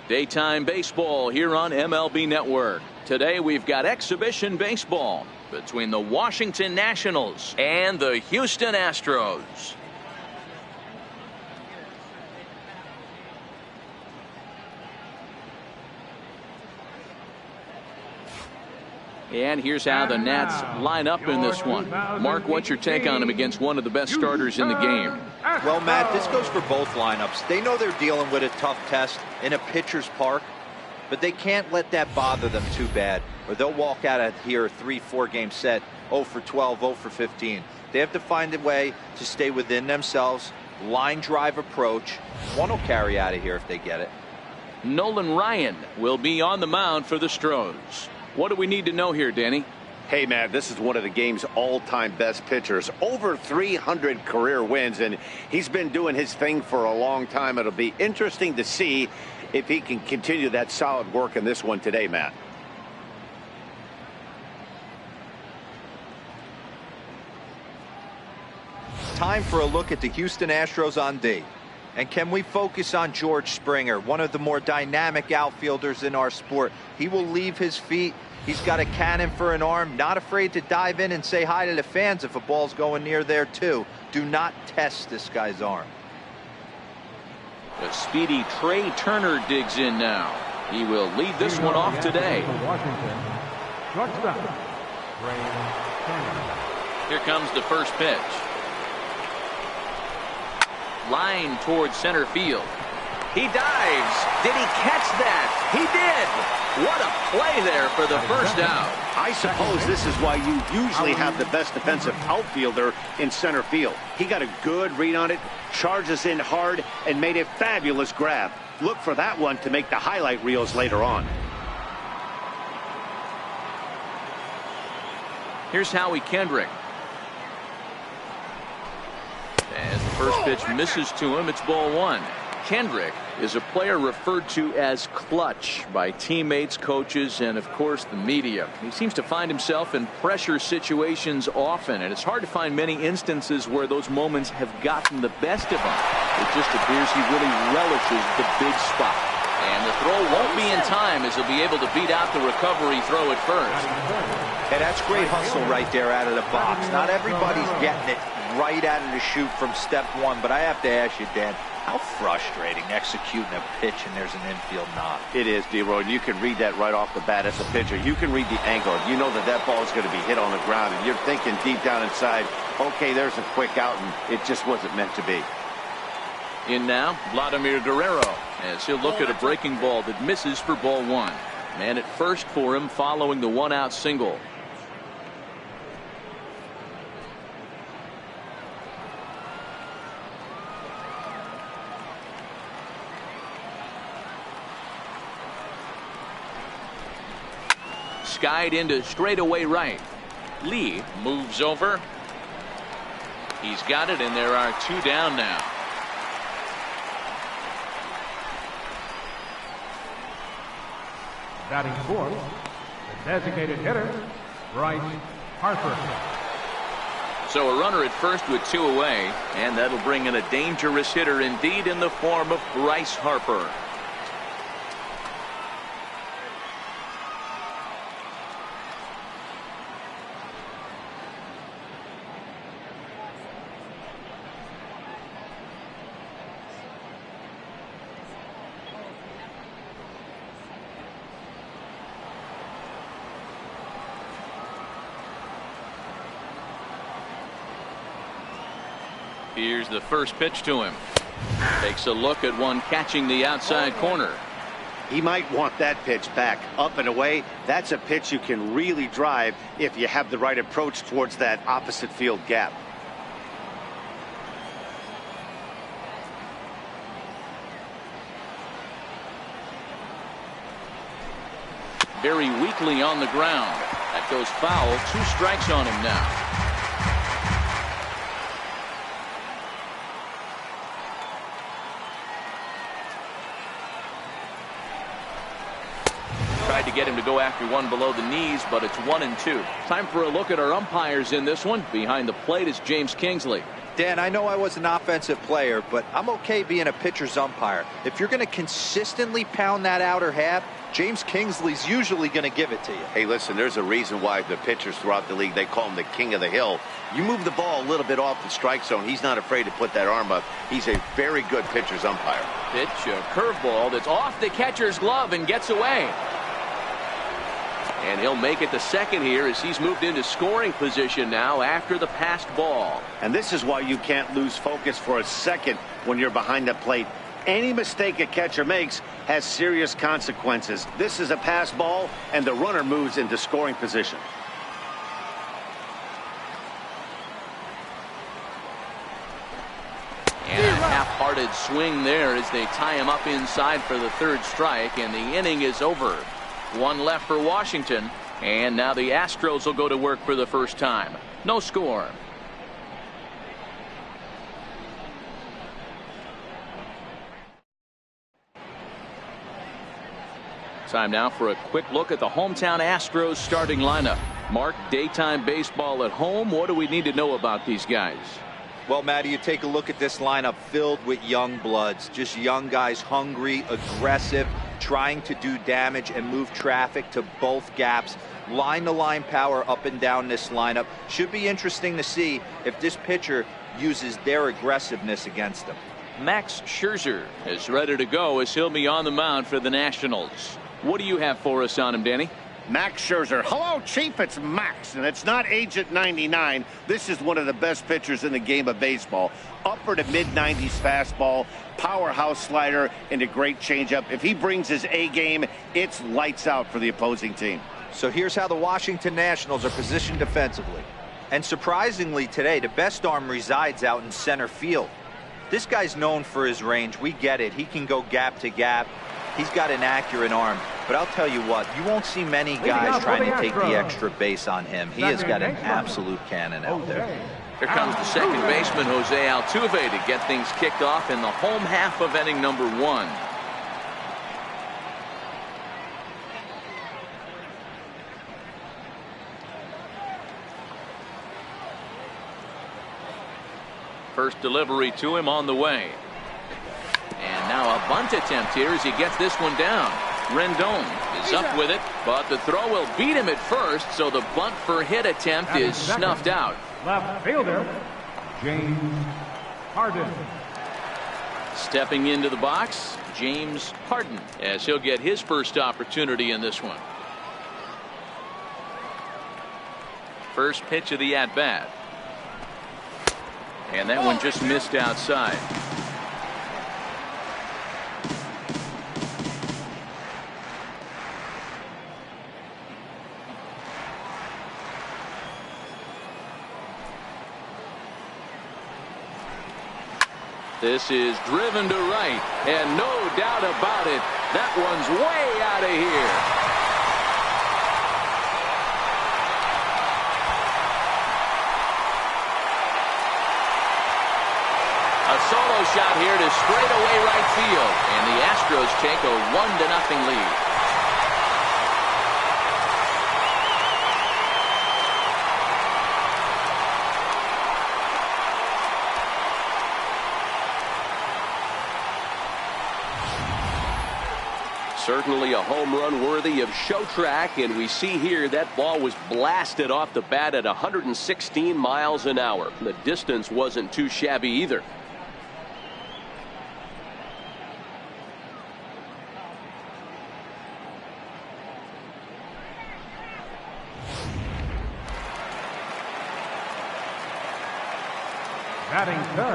Daytime baseball here on MLB Network. Today we've got exhibition baseball between the Washington Nationals and the Houston Astros. And here's how the Nats line up in this one. Mark, what's your take on them against one of the best starters in the game? Well, Matt, this goes for both lineups. They know they're dealing with a tough test in a pitcher's park, but they can't let that bother them too bad, or they'll walk out of here a 3-4 game set 0 for 12, 0 for 15. They have to find a way to stay within themselves, line drive approach. One will carry out of here if they get it. Nolan Ryan will be on the mound for the Astros. What do we need to know here, Danny? Hey, man, this is one of the game's all-time best pitchers. Over 300 career wins, and he's been doing his thing for a long time. It'll be interesting to see if he can continue that solid work in this one today, Matt. Time for a look at the Houston Astros on D. And can we focus on George Springer, one of the more dynamic outfielders in our sport? He will leave his feet. He's got a cannon for an arm, not afraid to dive in and say hi to the fans if a ball's going near there too. Do not test this guy's arm. The speedy Trey Turner digs in now. He will lead this one off today. Here comes the first pitch. Line towards center field. He dives. Did he catch that? He did. What a play there for the first out. I suppose this is why you usually have the best defensive outfielder in center field. He got a good read on it, charges in hard, and made a fabulous grab. Look for that one to make the highlight reels later on. Here's Howie Kendrick. As the first pitch misses to him, it's ball one. Kendrick is a player referred to as clutch by teammates, coaches, and of course the media. He seems to find himself in pressure situations often, and it's hard to find many instances where those moments have gotten the best of him. It just appears he really relishes the big spot. And the throw won't be in time as he'll be able to beat out the recovery throw at first. Hey, that's great hustle right there out of the box. Not everybody's getting it right out of the chute from step one, but I have to ask you, Dan, how frustrating executing a pitch and there's an infield knock. It is, D-Roy. You can read that right off the bat as a pitcher. You can read the angle. You know that that ball is going to be hit on the ground, and you're thinking deep down inside, okay, there's a quick out, and it just wasn't meant to be. In now, Vladimir Guerrero, as he'll look at a breaking ball that misses for ball one. Man at first for him following the one-out single. Skied into straightaway right. Lee moves over. He's got it, and there are two down now. Batting fourth, the designated hitter, Bryce Harper. So a runner at first with two away, and that'll bring in a dangerous hitter indeed in the form of Bryce Harper. Here's the first pitch to him. Takes a look at one catching the outside corner. He might want that pitch back up and away. That's a pitch you can really drive if you have the right approach towards that opposite field gap. Very weakly on the ground. That goes foul. 2 strikes on him now. Tried to get him to go after one below the knees, but it's 1-2. Time for a look at our umpires in this one. Behind the plate is James Kingsley. Dan, I know I was an offensive player, but I'm okay being a pitcher's umpire. If you're going to consistently pound that outer half, James Kingsley's usually going to give it to you. Hey, listen, there's a reason why the pitchers throughout the league, they call him the king of the hill. You move the ball a little bit off the strike zone, he's not afraid to put that arm up. He's a very good pitcher's umpire. Pitch, a curveball that's off the catcher's glove and gets away. And he'll make it to second here as he's moved into scoring position now after the passed ball. And this is why you can't lose focus for a second when you're behind the plate. Any mistake a catcher makes has serious consequences. This is a pass ball, and the runner moves into scoring position. And a half-hearted swing there as they tie him up inside for the third strike, and the inning is over. One left for Washington, and now the Astros will go to work for the first time. No score. Time now for a quick look at the hometown Astros starting lineup. Mark, daytime baseball at home. What do we need to know about these guys? Well, Matty, you take a look at this lineup filled with young bloods, just young guys, hungry, aggressive, trying to do damage and move traffic to both gaps. Line-to-line power up and down this lineup. Should be interesting to see if this pitcher uses their aggressiveness against them. Max Scherzer is ready to go as he'll be on the mound for the Nationals. What do you have for us on him, Danny? Max Scherzer. Hello, Chief. It's Max, and it's not Agent 99. This is one of the best pitchers in the game of baseball. Upper to mid-90s fastball, powerhouse slider, and a great changeup. If he brings his A game, it's lights out for the opposing team. So here's how the Washington Nationals are positioned defensively. And surprisingly today, the best arm resides out in center field. This guy's known for his range. We get it. He can go gap to gap. He's got an accurate arm. But I'll tell you what, you won't see many guys trying to take the extra base on him. He has got an absolute cannon out there. Here comes the second baseman, Jose Altuve, to get things kicked off in the home half of inning number 1. First delivery to him on the way. And now a bunt attempt here as he gets this one down. Rendon is up with it, but the throw will beat him at first, so the bunt for hit attempt is snuffed out. Left fielder, James Harden. Stepping into the box, James Harden, as he'll get his first opportunity in this one. First pitch of the at-bat. And that one just missed outside. This is driven to right, and no doubt about it, that one's way out of here. A solo shot here to straightaway right field, and the Astros take a 1-0 lead. Certainly a home run worthy of show track, and we see here that ball was blasted off the bat at 116 miles an hour. The distance wasn't too shabby either.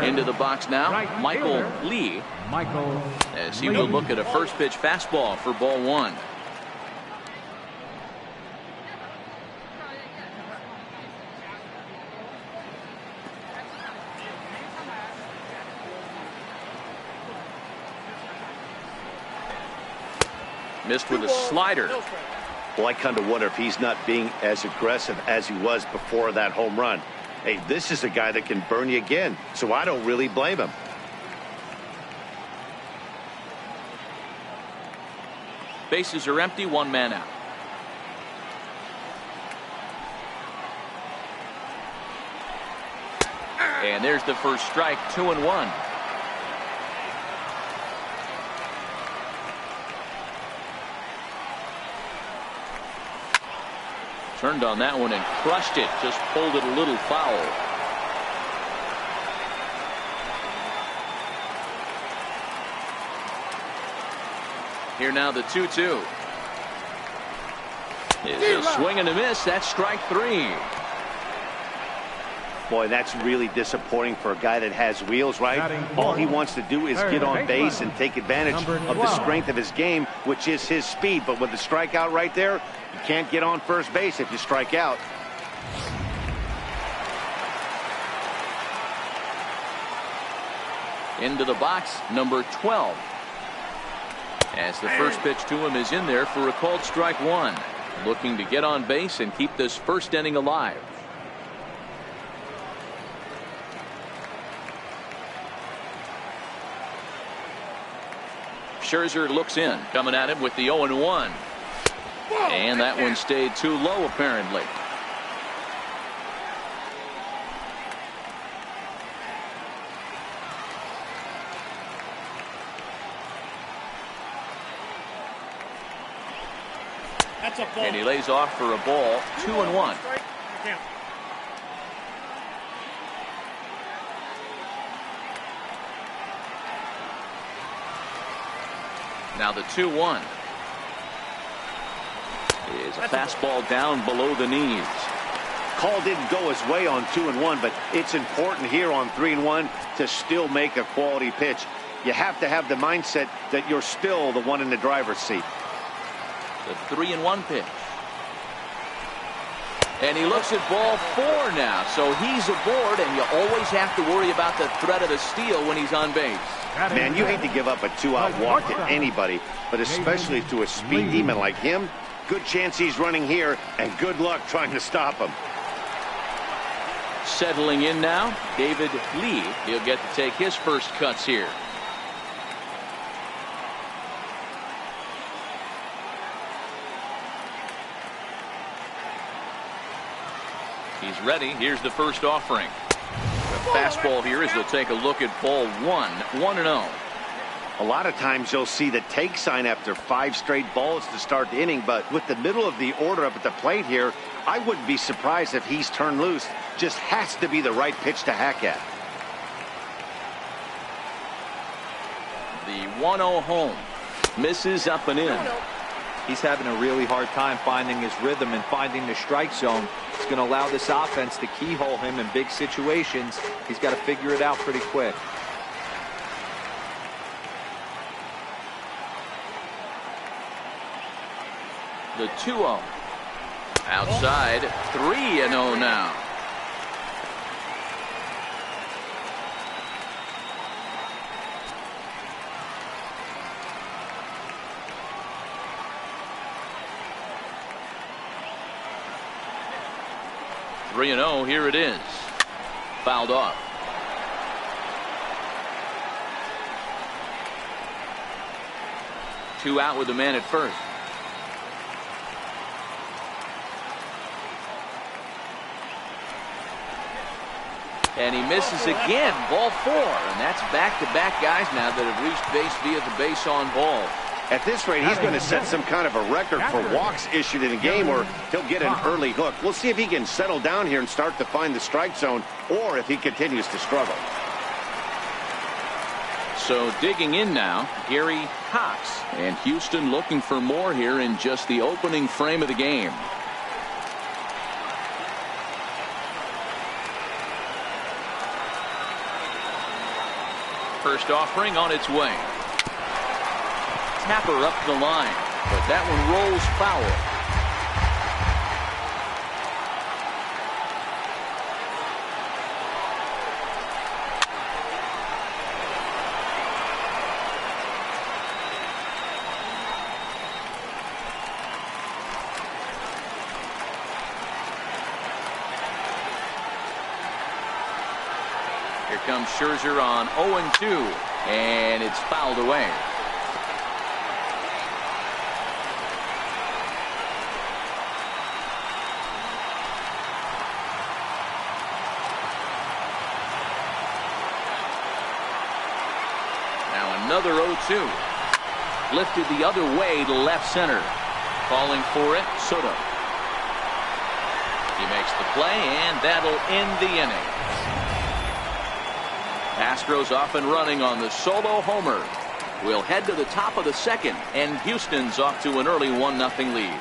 Into the box now, Michael Lee, as he will look at a first pitch fastball for ball 1. Missed with a slider. Well, I kind of wonder if he's not being as aggressive as he was before that home run. Hey, this is a guy that can burn you again, so I don't really blame him. Bases are empty, one man out. And there's the first strike, 2-1. Turned on that one and crushed it. Just pulled it a little foul. Here now the 2-2. Is a swing and a miss. That's strike 3. Boy, that's really disappointing for a guy that has wheels, right? All he wants to do is get on base and take advantage of the strength of his game, which is his speed. But with the strikeout right there, you can't get on first base if you strike out. Into the box, number 12. As the first pitch to him is in there for a called strike 1. Looking to get on base and keep this first inning alive. Scherzer looks in, coming at him with the 0-1. And that one stayed too low, apparently. And he lays off for a ball, 2-1. Now the 2-1 is a fastball down below the knees. Call didn't go his way on 2-1, but it's important here on 3-1 to still make a quality pitch. You have to have the mindset that you're still the one in the driver's seat. The 3-1 pitch. And he looks at ball 4 now, so he's aboard, and you always have to worry about the threat of the steal when he's on base. Man, you hate to give up a 2-out walk to anybody, but especially to a speed demon like him. Good chance he's running here, and good luck trying to stop him. Settling in now, David Lee. He'll get to take his first cuts here. He's ready. Here's the first offering. The fastball here as he'll take a look at ball 1-0. A lot of times you'll see the take sign after 5 straight balls to start the inning, but with the middle of the order up at the plate here, I wouldn't be surprised if he's turned loose. Just has to be the right pitch to hack at. The 1-0 home. Misses up and in. He's having a really hard time finding his rhythm and finding the strike zone. It's going to allow this offense to keyhole him in big situations. He's got to figure it out pretty quick. The 2-0. Outside, 3-0 now. Here it is. Fouled off. Two out with the man at first. And he misses again. Ball 4. And that's back-to-back guys now that have reached base via the base on ball. At this rate, he's going to set some kind of a record for walks issued in a game, or he'll get an early hook. We'll see if he can settle down here and start to find the strike zone, or if he continues to struggle. So digging in now, Gary Cox. And Houston looking for more here in just the opening frame of the game. First offering on its way. Tapper up the line, but that one rolls foul. Here comes Scherzer on 0-2, and it's fouled away. Another 0-2. Lifted the other way to left center. Calling for it, Soto. He makes the play, and that'll end the inning. Astros off and running on the solo homer. We'll head to the top of the second, and Houston's off to an early 1-0 lead.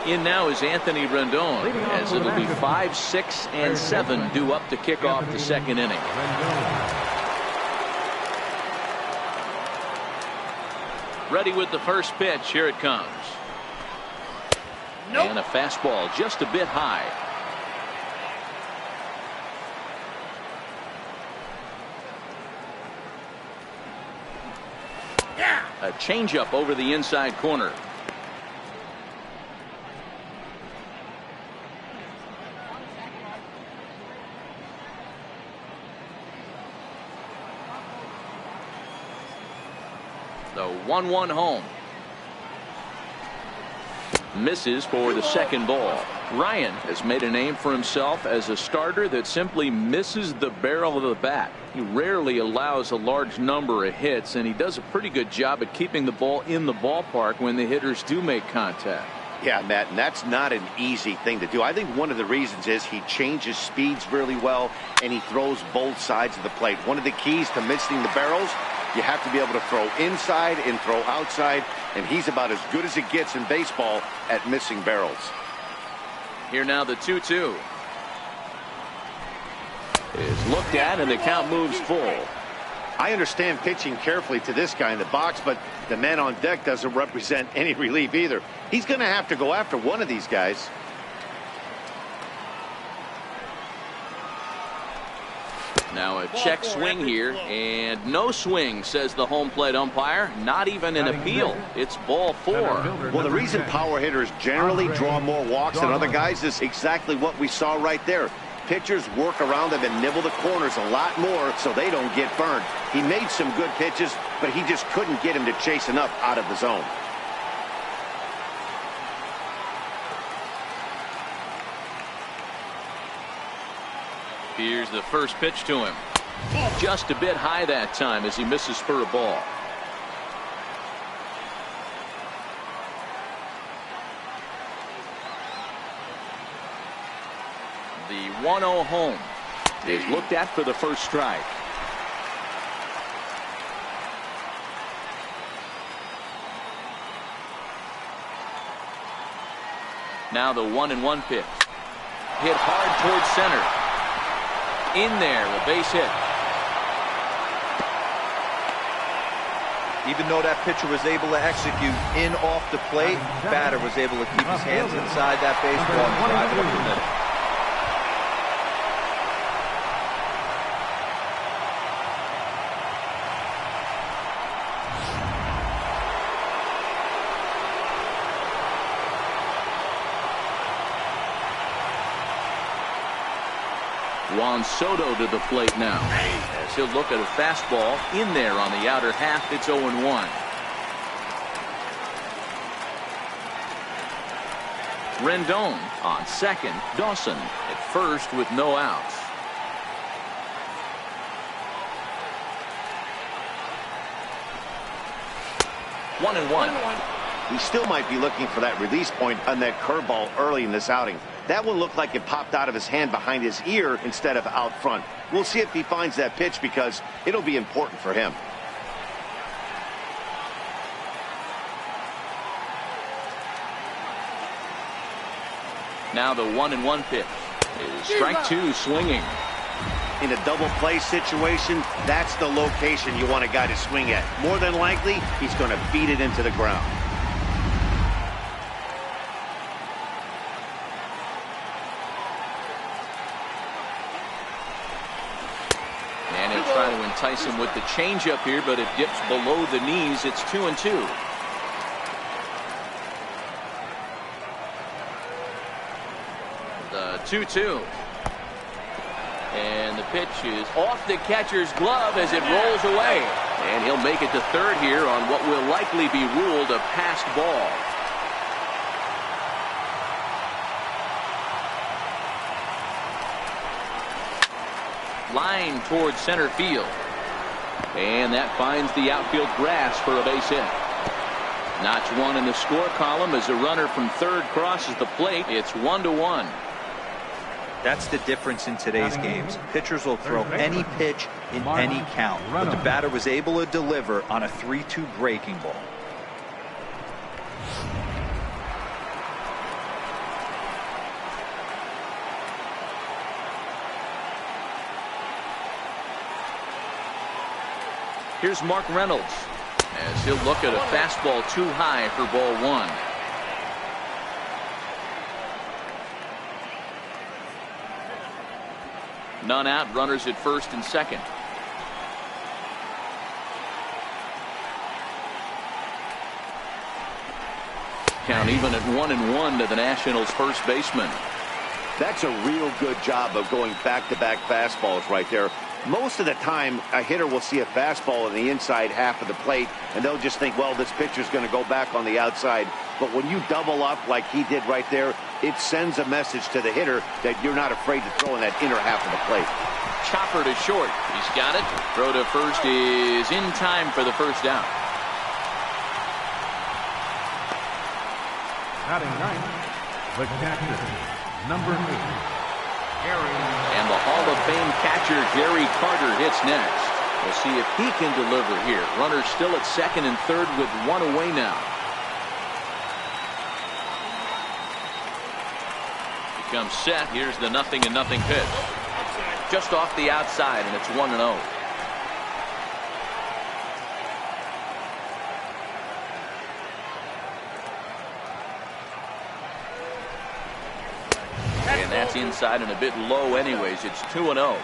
In now is Anthony Rendon, as it'll be 5, 6, and 7 due up to kick off the second inning. Ready with the first pitch. Here it comes. Nope. And a fastball just a bit high. Yeah. A changeup over the inside corner. The 1-1 home. Misses for the second ball. Ryan has made a name for himself as a starter that simply misses the barrel of the bat. He rarely allows a large number of hits, and he does a pretty good job at keeping the ball in the ballpark when the hitters do make contact. Yeah, Matt, and that's not an easy thing to do. I think one of the reasons is he changes speeds really well, and he throws both sides of the plate. One of the keys to missing the barrels, you have to be able to throw inside and throw outside, and he's about as good as it gets in baseball at missing barrels. Here now the 2-2 is looked at, and the count moves full. I understand pitching carefully to this guy in the box, but the man on deck doesn't represent any relief either. He's going to have to go after one of these guys. Now a check swing here, and no swing, says the home plate umpire. Not even an appeal. It's ball 4. Well, the reason power hitters generally draw more walks than other guys is exactly what we saw right there. Pitchers work around them and nibble the corners a lot more so they don't get burned. He made some good pitches, but he just couldn't get him to chase enough out of the zone. Here's the first pitch to him. Just a bit high that time as he misses for a ball. The 1-0 home is looked at for the first strike. Now the 1-1 pitch. Hit hard towards center. In there, a base hit. Even though that pitcher was able to execute in off the plate, batter was able to keep his hands inside that baseball and drive it up the middle. Juan Soto to the plate now, as he'll look at a fastball in there on the outer half. It's 0-1. Rendon on second. Dawson at first with no outs. One and one. He still might be looking for that release point on that curveball early in this outing. That one looked like it popped out of his hand behind his ear instead of out front. We'll see if he finds that pitch because it'll be important for him. Now the 1-1 pitch is strike 2 swinging. In a double play situation, that's the location you want a guy to swing at. More than likely, he's going to beat it into the ground. And he'll try to entice him with the changeup here, but it dips below the knees. It's 2-2. The 2-2. And the pitch is off the catcher's glove as it rolls away. And he'll make it to third here on what will likely be ruled a passed ball. line towards center field. And that finds the outfield grass for a base hit. Notch one in the score column as a runner from third crosses the plate. It's 1-1. That's the difference in today's games. Pitchers will throw any pitch in any count, but the batter was able to deliver on a 3-2 breaking ball. Here's Mark Reynolds as he'll look at a fastball too high for ball one. None out, runners at first and second. Count even at 1-1 to the Nationals' first baseman. That's a real good job of going back-to-back fastballs right there. Most of the time, a hitter will see a fastball in the inside half of the plate, and they'll just think, well, this pitcher's going to go back on the outside. But when you double up like he did right there, it sends a message to the hitter that you're not afraid to throw in that inner half of the plate. Chopper to short. He's got it. Throw to first is in time for the first down. Batting ninth, the catcher, number 8, Gary. And the Hall of Fame catcher Gary Carter hits next. We'll see if he can deliver here. Runners still at second and third with one away now. He comes set. Here's the 0-0 pitch. Just off the outside, and it's 1-0. And that's inside and a bit low anyways. It's 2-0.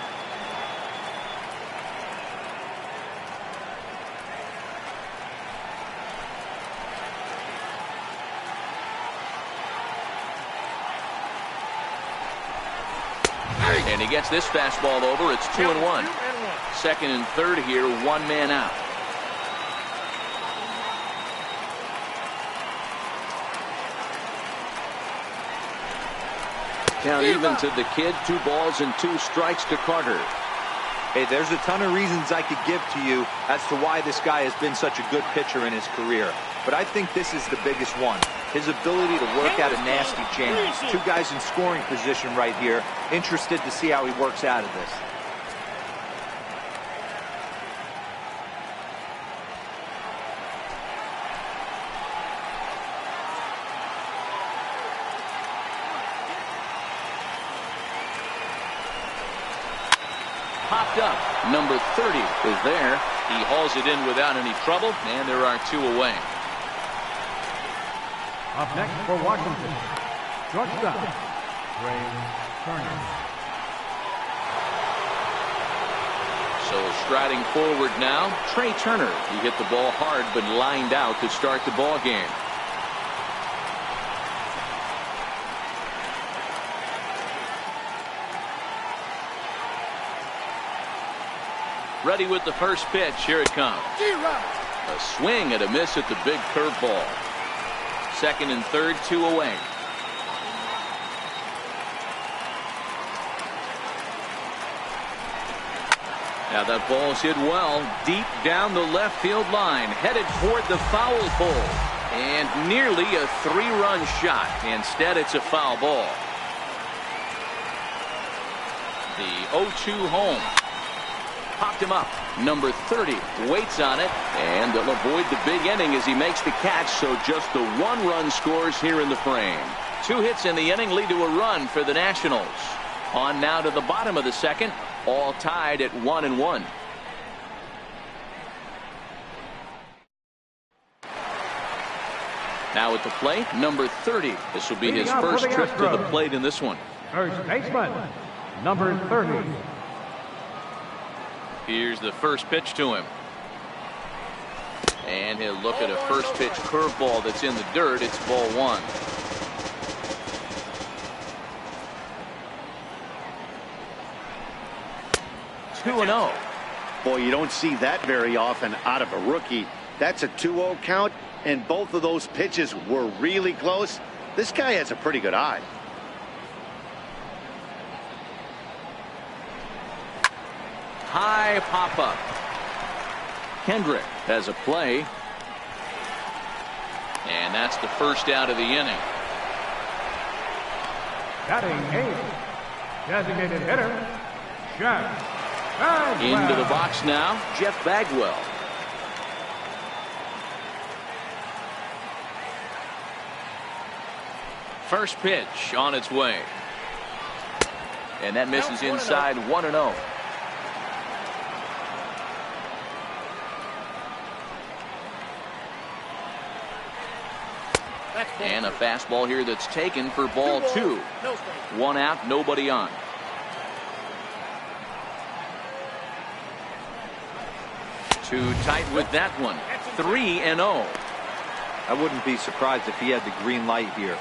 And he gets this fastball over. It's 2-1. Second and third here, one man out. Count even to the kid. 2 balls and 2 strikes to Carter. Hey, there's a ton of reasons I could give to you as to why this guy has been such a good pitcher in his career. But I think this is the biggest one. His ability to work out a nasty change. 2 guys in scoring position right here. Interested to see how he works out of this. Popped up. Number 30 is there. He hauls it in without any trouble, and there are 2 away. Up next for Washington, shortstop, Ray Turner. So striding forward now, Trey Turner. He hit the ball hard but lined out to start the ball game. Ready with the first pitch. Here it comes. A swing and a miss at the big curveball. Second and third, 2 away. Now that ball's hit well deep down the left field line, headed toward the foul pole, and nearly a 3-run shot. Instead, it's a foul ball. The 0-2 home. Popped him up. Number 30 waits on it, and they'll avoid the big inning as he makes the catch, so just the 1-run scores here in the frame. 2 hits in the inning lead to a run for the Nationals. On now to the bottom of the second, all tied at 1-1. Now at the plate, number 30. This will be his first trip to the plate in this one. First baseman, number 30. Here's the first pitch to him. And he'll look at a first pitch curveball that's in the dirt. It's ball 1. Two and 0. Boy, you don't see that very often out of a rookie. That's a 2-0 count, and both of those pitches were really close. This guy has a pretty good eye. high pop-up. Kendrick has a play. And that's the first out of the inning. Batting 8th, designated hitter, Jeff Bagwell. Into the box now, Jeff Bagwell. First pitch on its way. And that misses inside 1-0. And a fastball here that's taken for ball 2. 1 out, nobody on. Too tight with that one. 3-0. I wouldn't be surprised if he had the green light here.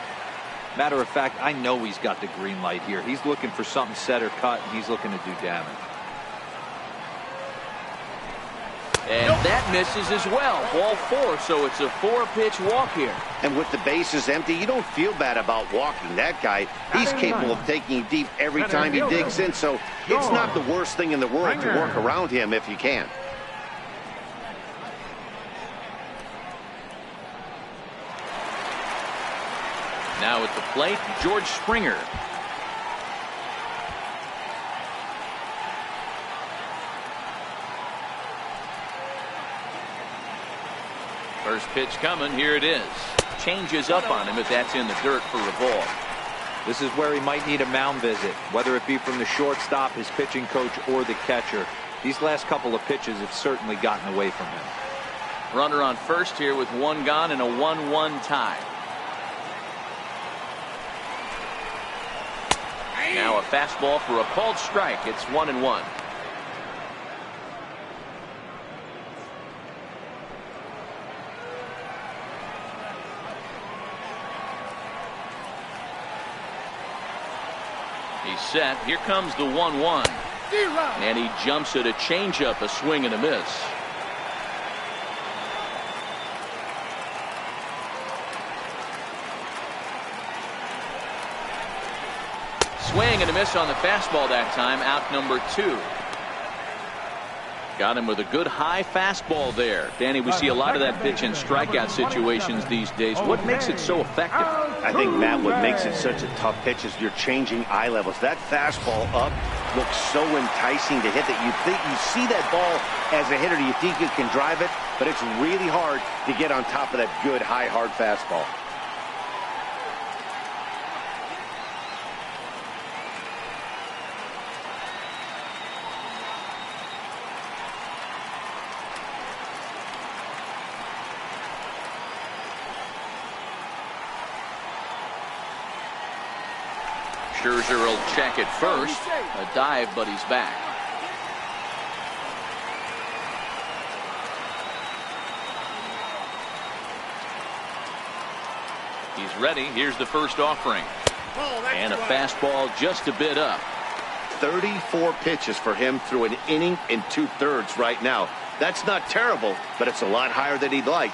Matter of fact, I know he's got the green light here. He's looking for something set or cut, and he's looking to do damage. And that misses as well. Ball 4, so it's a 4-pitch walk here. And with the bases empty, you don't feel bad about walking that guy. He's capable of taking you deep every time he digs in, so it's not the worst thing in the world to work around him if you can. Now at the plate, George Springer. First pitch coming. Here it is. Changes up on him if that's in the dirt for a ball. This is where he might need a mound visit, whether it be from the shortstop, his pitching coach, or the catcher. These last couple of pitches have certainly gotten away from him. Runner on first here with 1 gone and a 1-1 tie. Now a fastball for a called strike. It's 1-1. He's set. Here comes the 1-1. And he jumps at a changeup, a swing and a miss. Swing and a miss on the fastball that time. Out number 2. Got him with a good high fastball there. Danny, we see a lot of that pitch in strikeout situations these days. What makes it so effective? I think, Matt, what makes it such a tough pitch is you're changing eye levels. That fastball up looks so enticing to hit that you think you see that ball as a hitter. You think you can drive it, but it's really hard to get on top of that good, high, hard fastball. Scherzer will check it first. A dive, but he's back. He's ready. Here's the first offering. And a fastball just a bit up. 34 pitches for him through an inning and 2/3 right now. That's not terrible, but it's a lot higher than he'd like.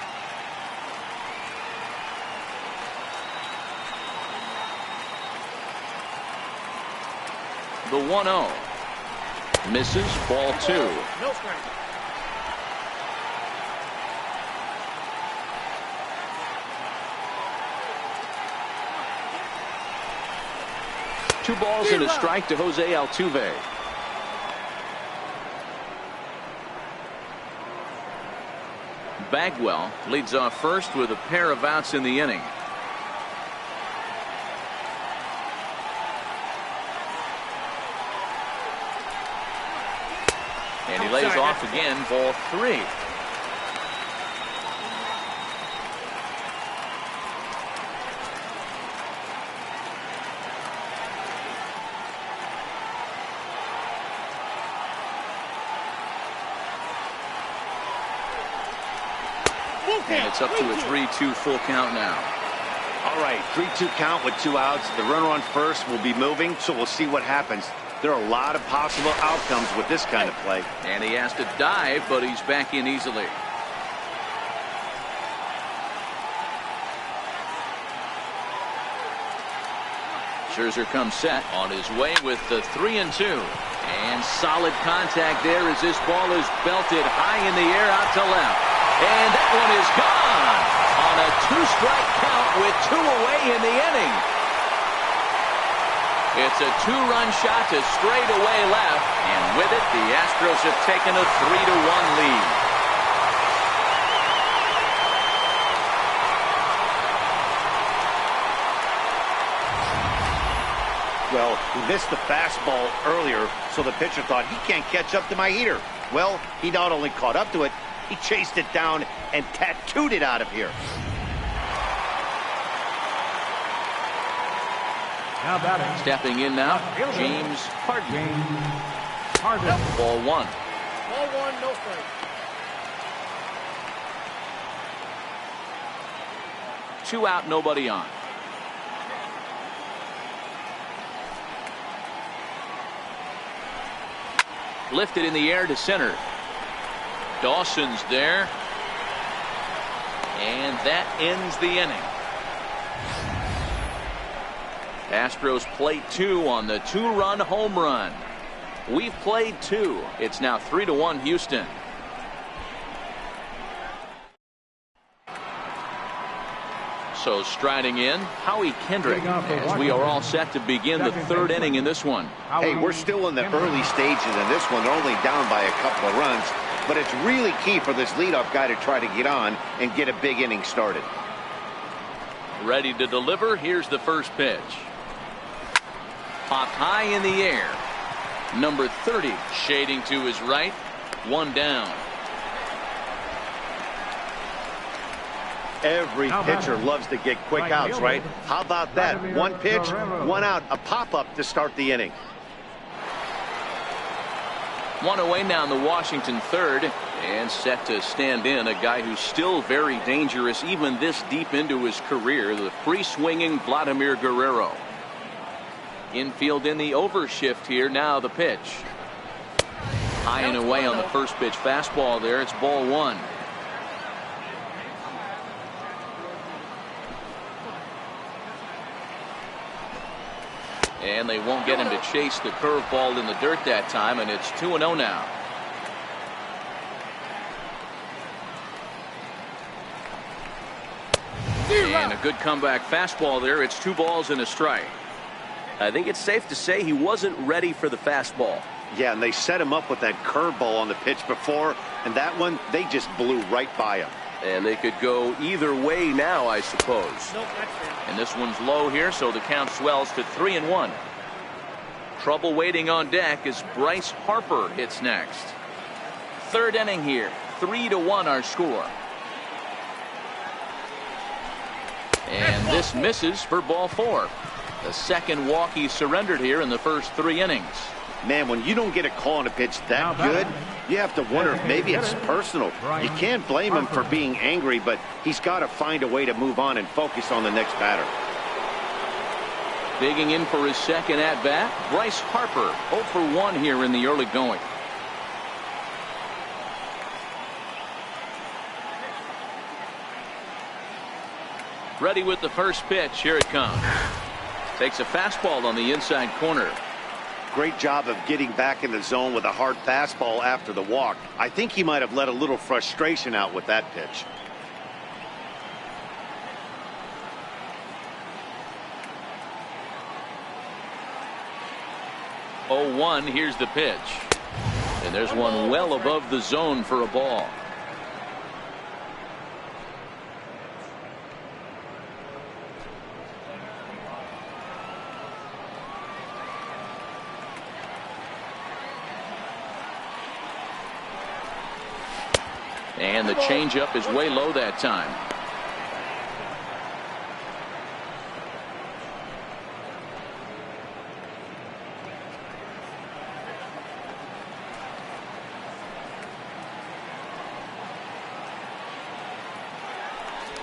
The 1-0. Misses. Ball 2. No strike. Two balls and a strike to Jose Altuve. Bagwell leads off first with a pair of outs in the inning. And he lays off again, ball 3. And it's up to a 3-2 full count now. All right, 3-2 count with 2 outs. The runner on first will be moving, so we'll see what happens. There are a lot of possible outcomes with this kind of play. And he has to dive, but he's back in easily. Scherzer comes set on his way with the 3-2. And solid contact there as this ball is belted high in the air out to left. And that one is gone on a 2-strike count with 2 away in the inning. It's a 2-run shot to straightaway left, and with it, the Astros have taken a 3-1 lead. Well, he missed the fastball earlier, so the pitcher thought he can't catch up to my heater. Well, he not only caught up to it, he chased it down and tattooed it out of here. Now batting. Stepping in now, James Harden. Ball 1. Ball 1, no strike. 2 out, nobody on. Lifted in the air to center. Dawson's there. And that ends the inning. Astros play 2 on the 2-run home run. We've played 2. It's now 3-1 Houston. So striding in, Howie Kendrick, as we are all set to begin the 3rd inning in this one. Hey, we're still in the early stages in this one. They're only down by a couple of runs, but it's really key for this leadoff guy to try to get on and get a big inning started. Ready to deliver. Here's the first pitch. Popped high in the air. Number 30 shading to his right. 1 down. Every pitcher loves to get quick outs, right? How about that? 1 pitch, 1 out, a pop-up to start the inning. 1 away now in the Washington 3rd, and set to stand in a guy who's still very dangerous even this deep into his career, the free-swinging Vladimir Guerrero. Infield in the overshift here. Now the pitch. High and away on the first pitch fastball there. It's ball 1. And they won't get him to chase the curveball in the dirt that time, and it's 2-0 now. And a good comeback fastball there. It's 2 balls and a strike. I think it's safe to say he wasn't ready for the fastball. Yeah, and they set him up with that curveball on the pitch before, and that one, they just blew right by him. And they could go either way now, I suppose. Nope, that's fair. And this one's low here, so the count swells to 3-1. Trouble waiting on deck as Bryce Harper hits next. 3rd inning here. 3-1 our score. And this misses for ball 4. The second walk he surrendered here in the first 3 innings. Man, when you don't get a call on a pitch that good, you have to wonder if maybe it's personal. You can't blame him for being angry, but he's got to find a way to move on and focus on the next batter. Digging in for his second at-bat, Bryce Harper, 0 for 1 here in the early going. Ready with the first pitch. Here it comes. Takes a fastball on the inside corner. Great job of getting back in the zone with a hard fastball after the walk. I think he might have let a little frustration out with that pitch. Oh, 1. Here's the pitch. And there's one well above the zone for a ball. And the changeup is way low that time.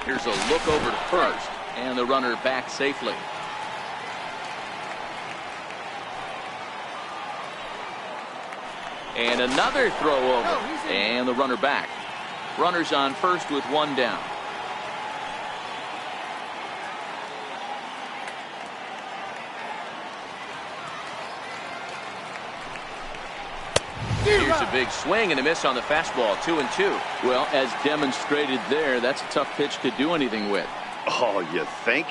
Here's a look over to first, and the runner back safely. And another throw over, and the runner back. Runners on first with 1 down. big swing and a miss on the fastball. 2-2. Well, as demonstrated there, that's a tough pitch to do anything with. Oh, you think?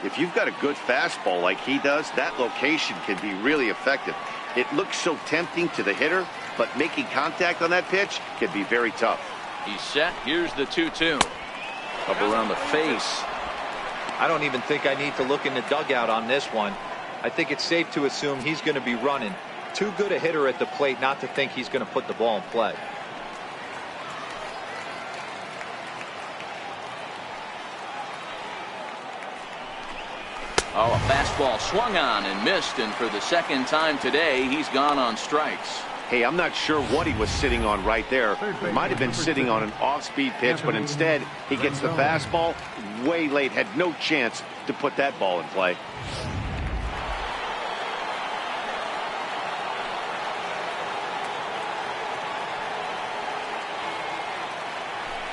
If you've got a good fastball like he does, that location can be really effective. It looks so tempting to the hitter, but making contact on that pitch can be very tough. He's set. Here's the 2-2. Up around the face. I don't even think I need to look in the dugout on this one. I think it's safe to assume he's going to be running. Too good a hitter at the plate not to think he's going to put the ball in play. Oh, a fastball swung on and missed, and for the second time today, he's gone on strikes. Hey, I'm not sure what he was sitting on right there. He might have been sitting on an off-speed pitch, but instead he gets the fastball way late. Had no chance to put that ball in play.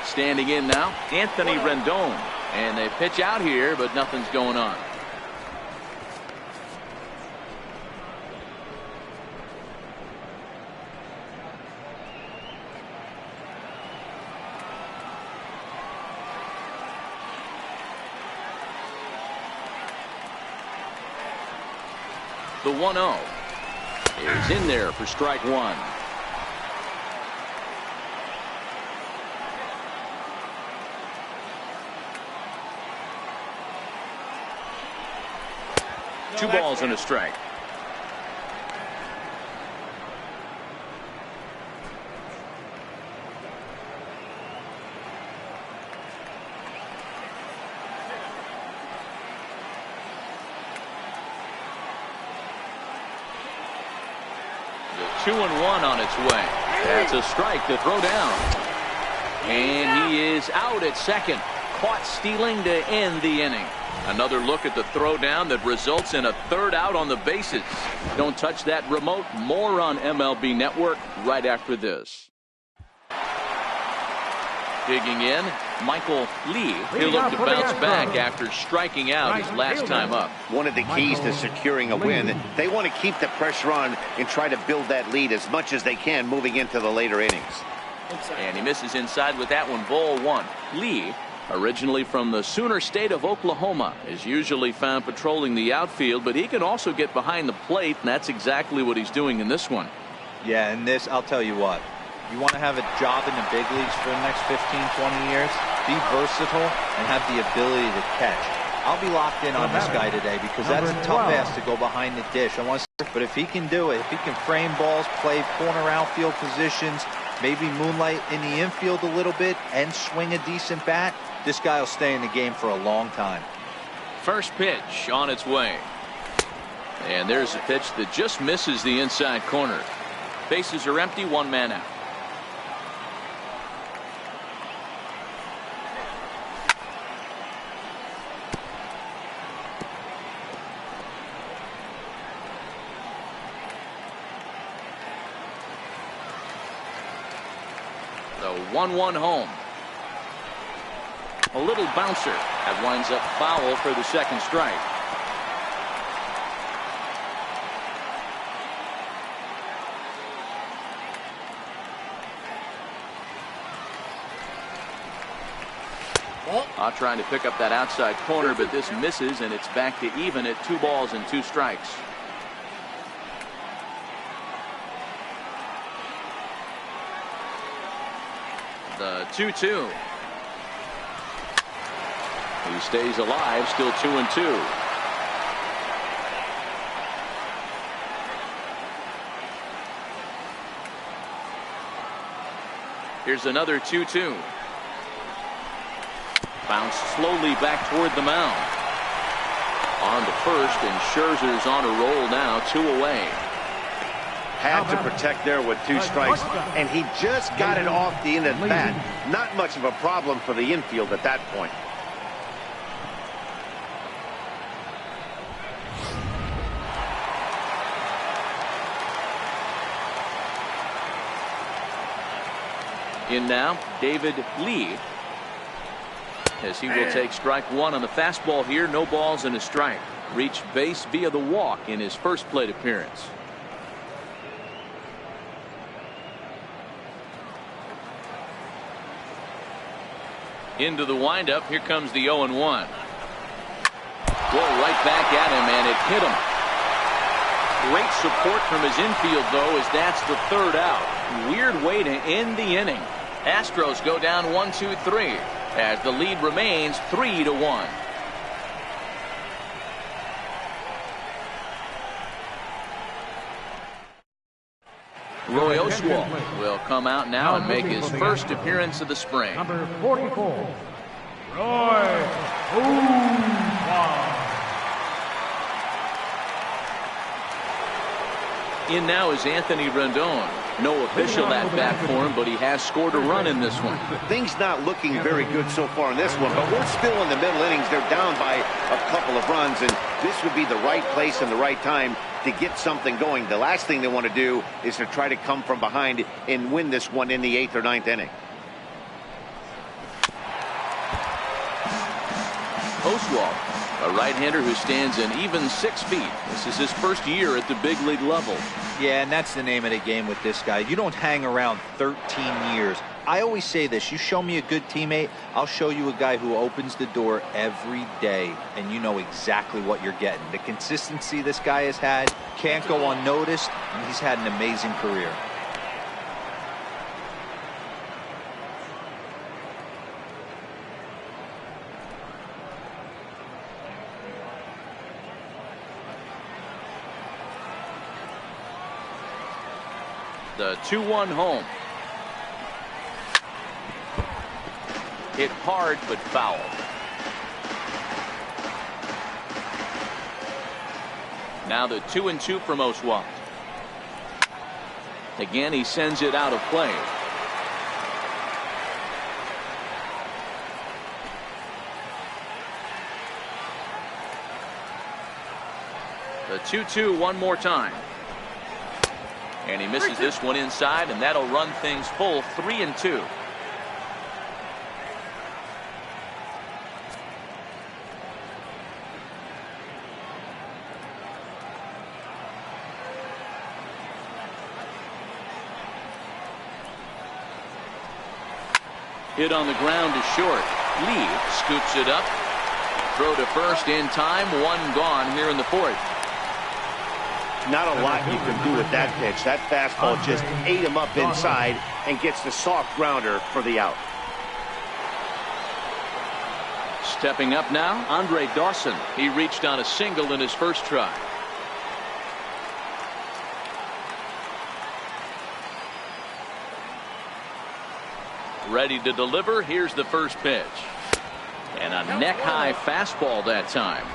Standing in now, Anthony Rendon. And they pitch out here, but nothing's going on. The 1-0 is in there for strike one. Two balls and a strike. The 2-1 on its way. That's a strike to throw down. And he is out at second. Caught stealing to end the inning. Another look at the throwdown that results in a third out on the bases. Don't touch that remote. More on MLB Network right after this. Digging in, Michael Lee. He'll look to bounce back after striking out his last time up. One of the keys to securing a win, they want to keep the pressure on and try to build that lead as much as they can moving into the later innings. And he misses inside with that one. Ball one. Lee, originally from the Sooner State of Oklahoma, is usually found patrolling the outfield, but he can also get behind the plate, and that's exactly what he's doing in this one. Yeah, and this, I'll tell you what. You want to have a job in the big leagues for the next 15, 20 years? Be versatile and have the ability to catch. I'll be locked in on this guy today because that's a tough ass to go behind the dish. But if he can do it, if he can frame balls, play corner outfield positions, maybe moonlight in the infield a little bit, and swing a decent bat, this guy will stay in the game for a long time. First pitch on its way. And there's a pitch that just misses the inside corner. Bases are empty, one man out. The 1-1 home. A little bouncer that winds up foul for the second strike. Trying to pick up that outside corner, but this misses, and it's back to even at 2 balls and 2 strikes. The 2-2. He stays alive, still 2-2. Here's another 2-2. Bounce slowly back toward the mound. On to first, and Scherzer's on a roll now, 2 away. Had to protect there with 2 strikes, and he just got it off the end of the bat. Not much of a problem for the infield at that point. In now, David Lee, as he will take strike 1 on the fastball here. No balls and a strike. Reached base via the walk in his first plate appearance. Into the windup. Here comes the 0-1. Whoa, right back at him, and it hit him. Great support from his infield, though, as that's the third out. Weird way to end the inning. Astros go down 1-2-3 as the lead remains 3-1. Roy Oswalt will come out now and make his first appearance of the spring. Number 44, Roy Oswalt. In now is Anthony Rendon. No official at bat for him, but he has scored a run in this one. Things not looking very good so far in this one, but we're still in the middle innings. They're down by a couple of runs, and this would be the right place and the right time to get something going. The last thing they want to do is to try to come from behind and win this one in the 8th or 9th inning. Oswalt, a right-hander who stands an even 6 feet. This is his first year at the big league level. Yeah, and that's the name of the game with this guy. You don't hang around 13 years. I always say this: you show me a good teammate, I'll show you a guy who opens the door every day, and you know exactly what you're getting. The consistency this guy has had can't go unnoticed, and he's had an amazing career. The 2-1 home. Hit hard but foul. Now the 2-2 from Oswalt. Again, he sends it out of play. The 2-2 one more time. And he misses this one inside, and that'll run things full 3-2. Hit on the ground to short. Lee scoops it up. Throw to first in time. One gone here in the 4th. Not a lot you can do with that pitch. That fastball just ate him up inside and gets the soft grounder for the out. Stepping up now, Andre Dawson. He reached on a single in his first try. Ready to deliver. Here's the first pitch. And a neck-high fastball that time.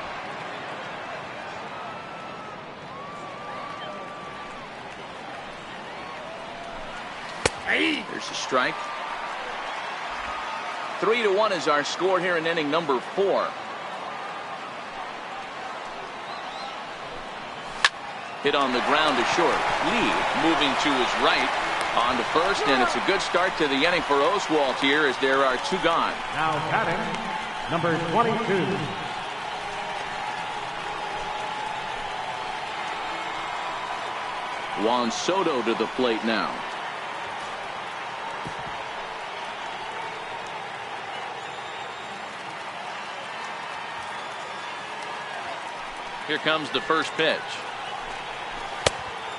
There's a strike. 3-1 is our score here in inning number 4. Hit on the ground to short. Lee moving to his right on to first, and it's a good start to the inning for Oswalt here as there are 2 gone. Now batting, number 22. Juan Soto to the plate now. Here comes the first pitch.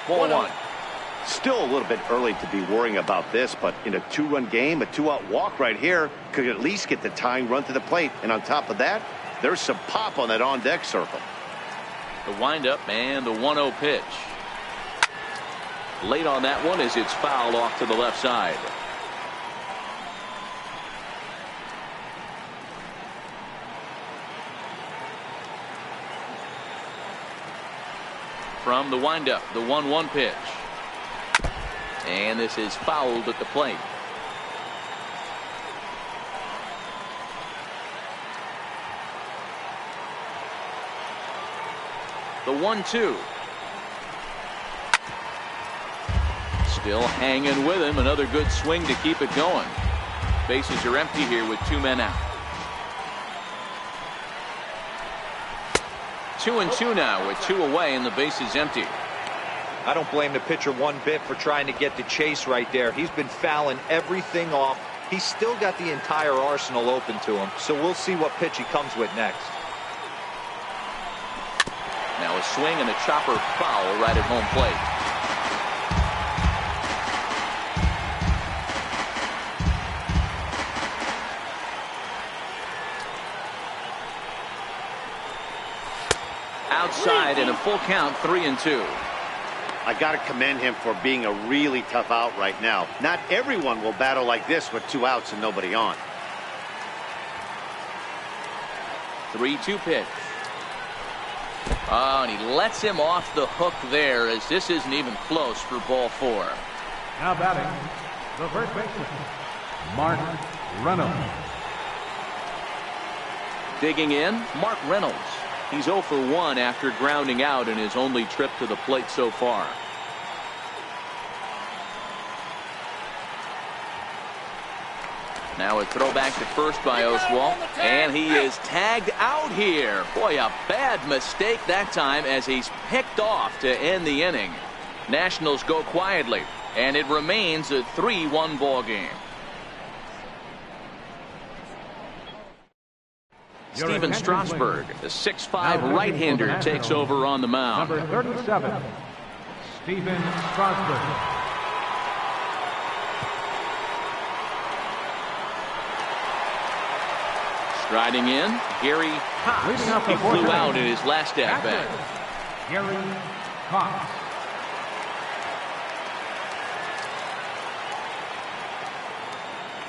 1-1. Still a little bit early to be worrying about this, but in a 2-run game, a 2-out walk right here could at least get the tying run to the plate. And on top of that, there's some pop on that on-deck circle. The windup and the 1-0 pitch. Late on that one as it's fouled off to the left side. From the windup, the 1-1 pitch. And this is fouled at the plate. The 1-2. Still hanging with him. Another good swing to keep it going. Bases are empty here with 2 men out. 2-2 now with 2 away and the base is empty. I don't blame the pitcher one bit for trying to get the chase right there. He's been fouling everything off He's still got the entire arsenal open to him, so we'll see what pitch he comes with next. Now a swing and a chopper foul right at home plate. Outside in a full count, 3-2. I got to commend him for being a really tough out right now. Not everyone will battle like this with 2 outs and nobody on. 3-2 pitch. Oh, and he lets him off the hook there, as this isn't even close for ball 4. Now batting, the first baseman, Mark Reynolds. Digging in, Mark Reynolds. He's 0 for 1 after grounding out in his only trip to the plate so far. Now a throwback to first by Oswalt, and he is tagged out here. Boy, a bad mistake that time as he's picked off to end the inning. Nationals go quietly, and it remains a 3-1 ball game. Steven Strasburg, the 6'5" right-hander, takes over on the mound. Number 37, Steven Strasburg. Striding in, Gary Cox. He flew out in his last at-bat. Gary Cox.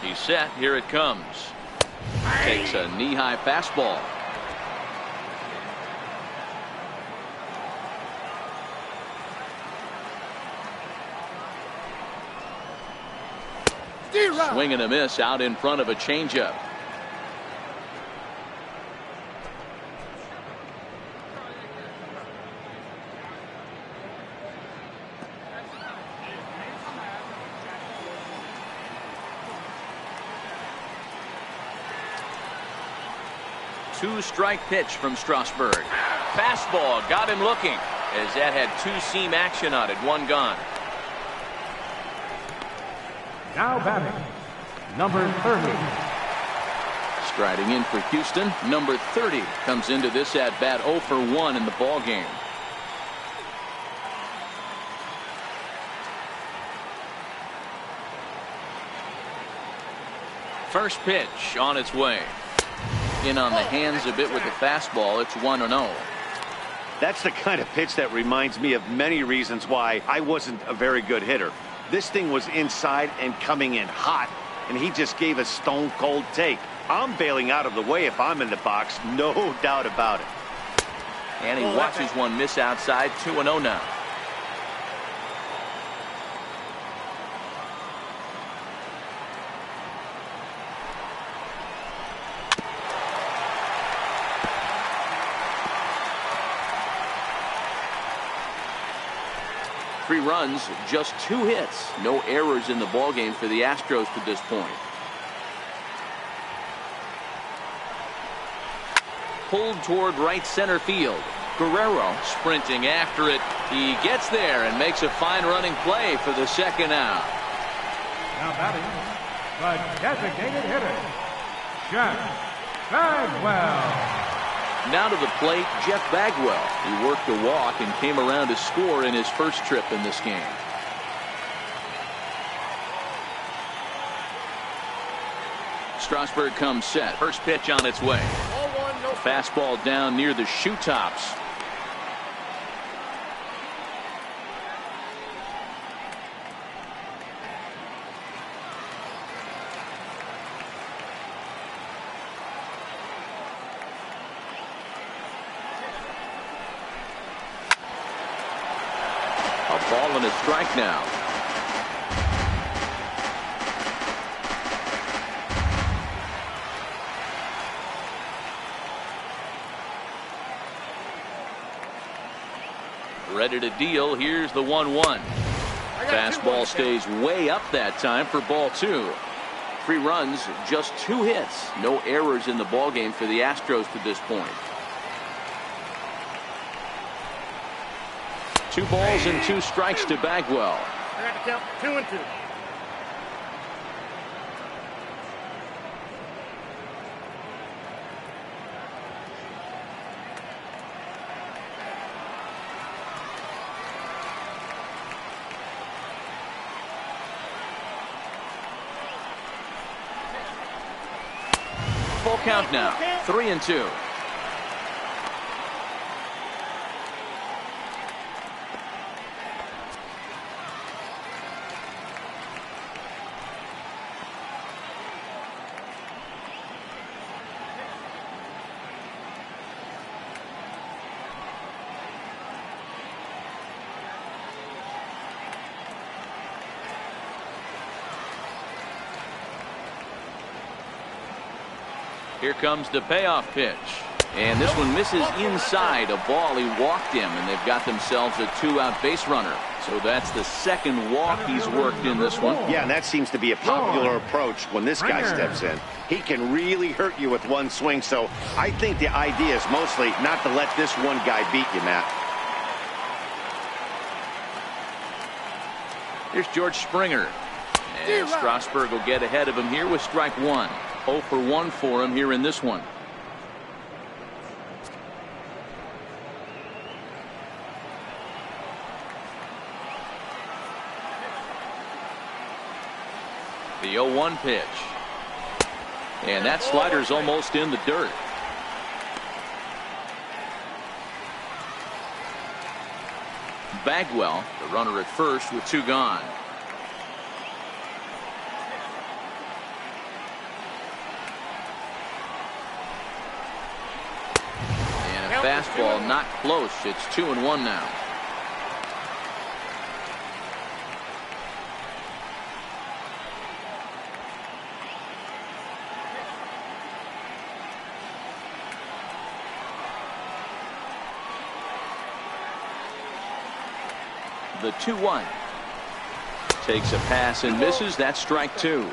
He's set. Here it comes. Takes a knee-high fastball. Swing and a miss out in front of a changeup. Two-strike pitch from Strasburg. Fastball got him looking, as that had two-seam action on it. One gone. Now batting, number 30. Striding in for Houston, number 30 comes into this at-bat 0 for 1 in the ball game. First pitch on its way. In on the hands a bit with the fastball. It's 1-0. That's the kind of pitch that reminds me of many reasons why I wasn't a very good hitter. This thing was inside and coming in hot, and he just gave a stone cold take. I'm bailing out of the way if I'm in the box, no doubt about it. And he watches one miss outside. 2-0 now. Three runs, just 2 hits. No errors in the ballgame for the Astros to this point. Pulled toward right center field. Guerrero sprinting after it. He gets there and makes a fine running play for the second out. Now batting, the designated hitter, Jeff Bagwell. Now to the plate, Jeff Bagwell. He worked a walk and came around to score in his first trip in this game. Strasburg comes set. First pitch on its way. Fastball down near the shoe tops. Ball and a strike now. Ready to deal. Here's the 1-1. Fastball stays way up that time for ball 2. 3 runs, just 2 hits. No errors in the ballgame for the Astros to this point. 2 balls and 2 strikes to Bagwell. I got to count 2-2. count now, 3-2. Here comes the payoff pitch. And this one misses inside a ball he walked him, and they've got themselves a 2-out base runner. So that's the second walk he's worked in this one. Yeah, and that seems to be a popular approach when this guy steps in. He can really hurt you with one swing, so I think the idea is mostly not to let this one guy beat you, Matt. Here's George Springer. And Strasburg will get ahead of him here with strike one. 0 for 1 for him here in this one. The 0-1 pitch. And that slider's almost in the dirt. Bagwell, the runner at first with 2 gone. Fastball not close. It's 2-1 now. The 2-1 takes a pass and misses. That's strike 2.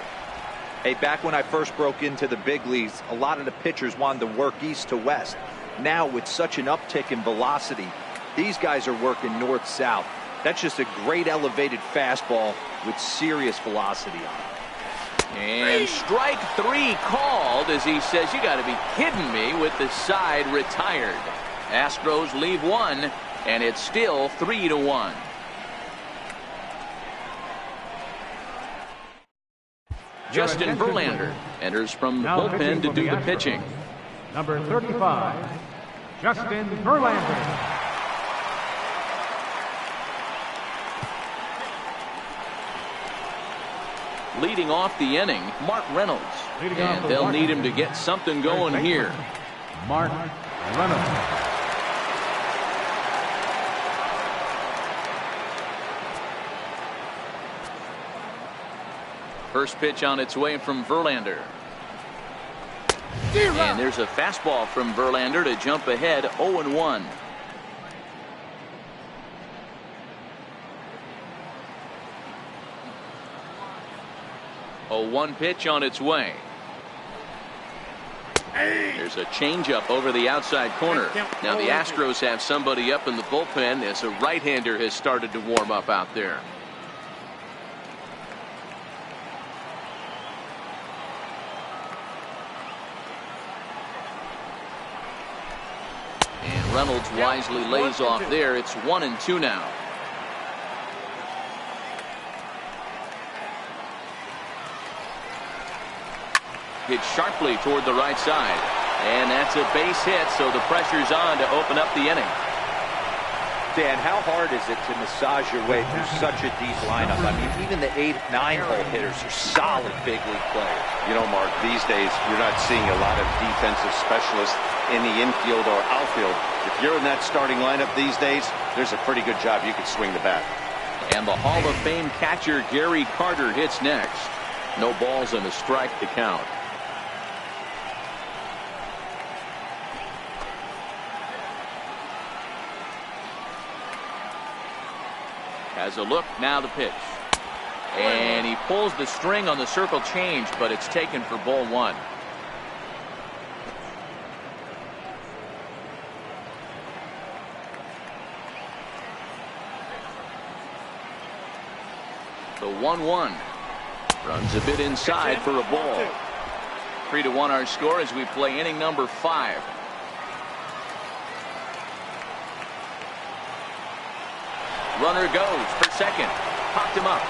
Hey, back when I first broke into the big leagues, a lot of the pitchers wanted to work east to west. Now, with such an uptick in velocity, these guys are working north-south. That's just a great elevated fastball with serious velocity on it. And strike 3 called as he says, you got to be kidding me, with the side retired. Astros leave 1, and it's still 3-1. Justin Verlander enters from the bullpen to do the pitching. Number 35, Justin Verlander. Leading off the inning, Mark Reynolds. And they'll need him to get something going here. Mark Reynolds. First pitch on its way from Verlander. And there's a fastball from Verlander to jump ahead 0-1. A 1 pitch on its way. There's a changeup over the outside corner. Now the Astros have somebody up in the bullpen as a right-hander has started to warm up out there. Reynolds wisely lays off there. It's 1-2 now. Hit sharply toward the right side. And that's a base hit, so the pressure's on to open up the inning. Dan, how hard is it to massage your way through such a deep lineup? I mean, even the 8-9 hole hitters are solid big league players. You know, Mark, these days you're not seeing a lot of defensive specialists in the infield or outfield. If you're in that starting lineup these days, there's a pretty good job you could swing the bat. And the Hall of Fame catcher Gary Carter hits next. No balls and a strike to count. Has a look, now the pitch. And he pulls the string on the circle change, but it's taken for ball 1. The 1-1 runs a bit inside for a ball. 3-1 our score as we play inning number 5. Runner goes for second. Popped him up.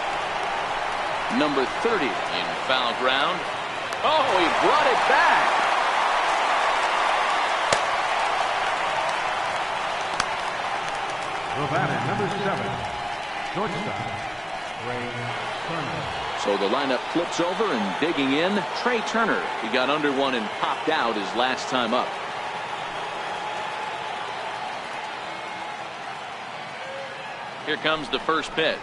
Number 30 in foul ground. Oh, he brought it back. The batter, number 7, shortstop, Trey Turner. So the lineup flips over and digging in, Trey Turner. He got under one and popped out his last time up. Here comes the first pitch.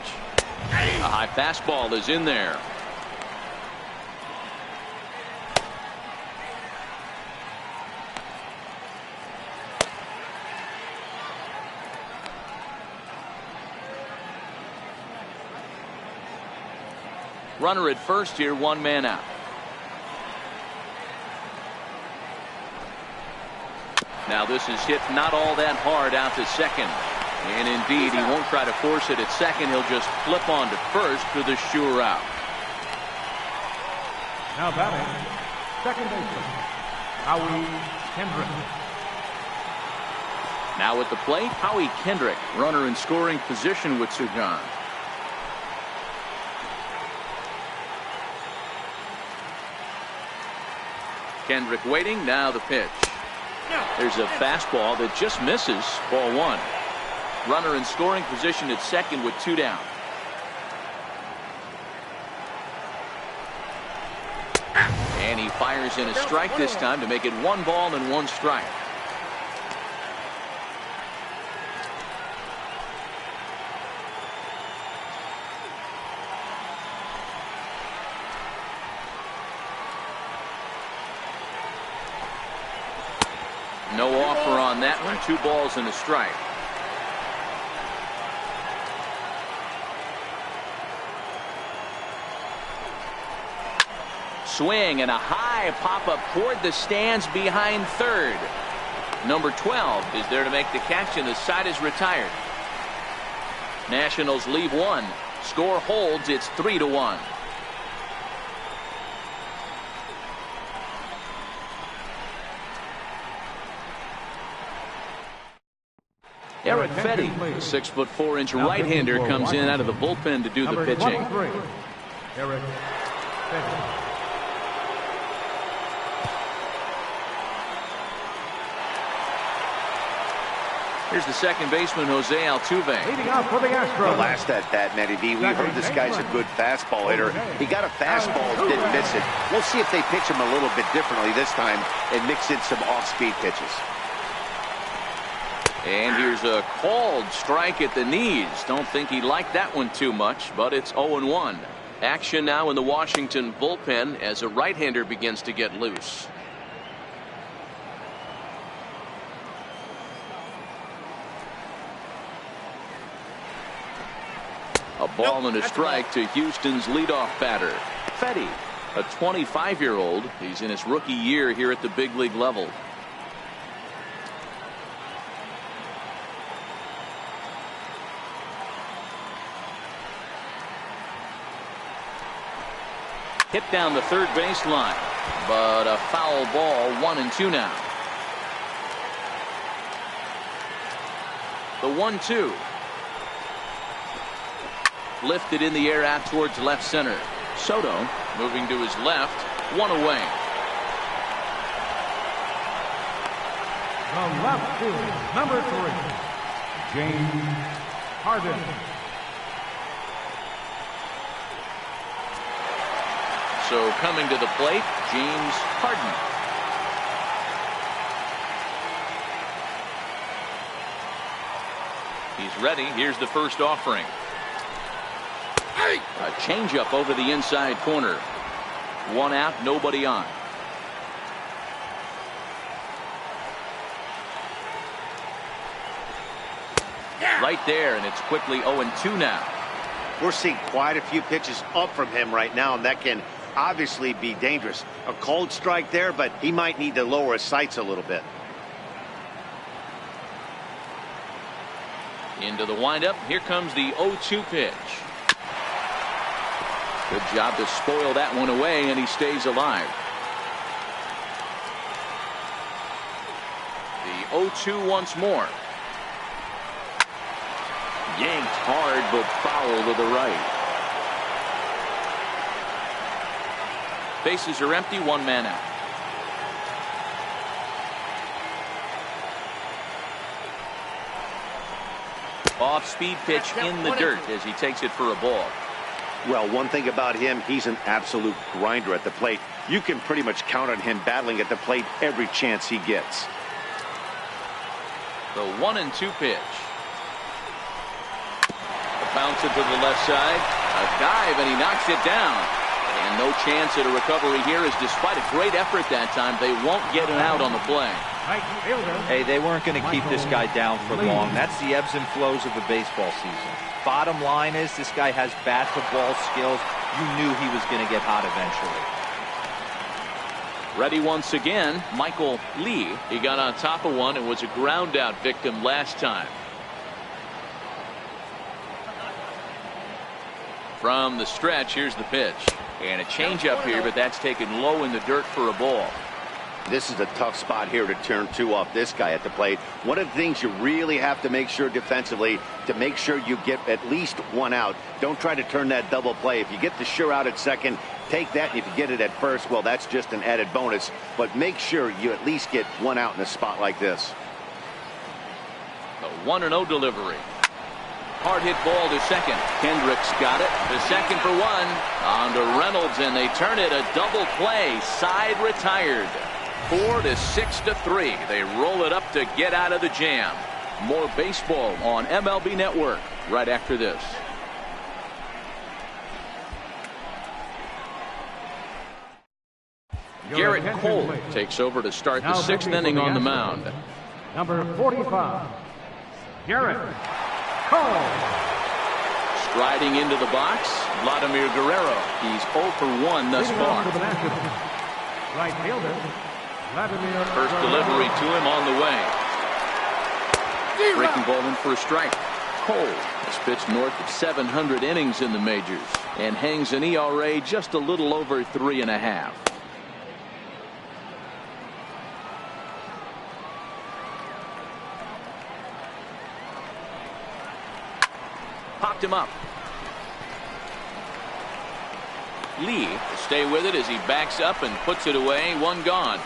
A high fastball is in there. Runner at first here, one man out. Now this is hit not all that hard out to second. And indeed, he won't try to force it at second. He'll just flip on to first for the sure out. Now batting, second baseman, Howie Kendrick. Now at the plate, Howie Kendrick, runner in scoring position with two gone. Kendrick waiting, now the pitch. There's a fastball that just misses, ball one. Runner in scoring position at second with two down. And he fires in a strike this time to make it 1 ball and 1 strike. No offer on that one. 2 balls and a strike. Swing and a high pop up toward the stands behind third. Number 12 is there to make the catch, and the side is retired. Nationals leave one. Score holds. It's 3-1. Eric Fetty, 6'4" right-hander, comes in out of the bullpen to do the pitching. Eric Fetty. Here's the second baseman, Jose Altuve. Leading off for the Astros. The last at bat, Matty V. We heard this guy's a good fastball hitter. He got a fastball, didn't miss it. We'll see if they pitch him a little bit differently this time and mix in some off-speed pitches. And here's a called strike at the knees. Don't think he liked that one too much, but it's 0-1. Action now in the Washington bullpen as a right-hander begins to get loose. A ball and a strike to Houston's leadoff batter, Fetty, a 25-year-old. He's in his rookie year here at the big league level. Hit down the third baseline, but a foul ball, 1-2 now. The 1-2. Lifted in the air out towards left center. Soto moving to his left, one away. The left field, number 3, James Harden. So coming to the plate, James Harden. He's ready. Here's the first offering. A changeup over the inside corner. 1 out, nobody on. Right there, and it's quickly 0-2 now. We're seeing quite a few pitches up from him right now, and that can obviously be dangerous. A cold strike there, but he might need to lower his sights a little bit. Into the windup. Here comes the 0-2 pitch. Good job to spoil that one away, and he stays alive. The 0-2 once more. Yanked hard, but foul to the right. Bases are empty, 1 man out. Off-speed pitch in the dirt as he takes it for a ball. Well, one thing about him, he's an absolute grinder at the plate. You can pretty much count on him battling at the plate every chance he gets. The 1-2 pitch. Bounce it to the left side. A dive, and he knocks it down. And no chance at a recovery here, as despite a great effort that time, they won't get an out on the play. Hey, they weren't going to keep this guy down for long. That's the ebbs and flows of a baseball season. Bottom line is, this guy has bat-to-ball skills. You knew he was going to get hot eventually. Ready once again, Michael Lee. He got on top of one and was a ground out victim last time. From the stretch, here's the pitch. And a changeup here, but that's taken low in the dirt for a ball. This is a tough spot here to turn two off this guy at the plate. One of the things you really have to make sure defensively, to make sure you get at least one out. Don't try to turn that double play. If you get the sure out at second, take that, and if you get it at first, well, that's just an added bonus. But make sure you at least get one out in a spot like this. The 1-0 delivery. Hard hit ball to second. Kendrick's got it. The second for one. On to Reynolds, and they turn it a double play. Side retired. 4-6-3. They roll it up to get out of the jam. More baseball on MLB Network right after this. Garrett Cole takes over to start the sixth inning on the mound. Number 45, Garrett Cole. Striding into the box, Vladimir Guerrero. He's 0 for 1 thus far. Right fielder, Vladimir First delivery to him on the way. Breaking ball in for a strike. Cole has pitched north of 700 innings in the majors and hangs an ERA just a little over 3.5. Popped him up. Lee to stay with it as he backs up and puts it away. One gone.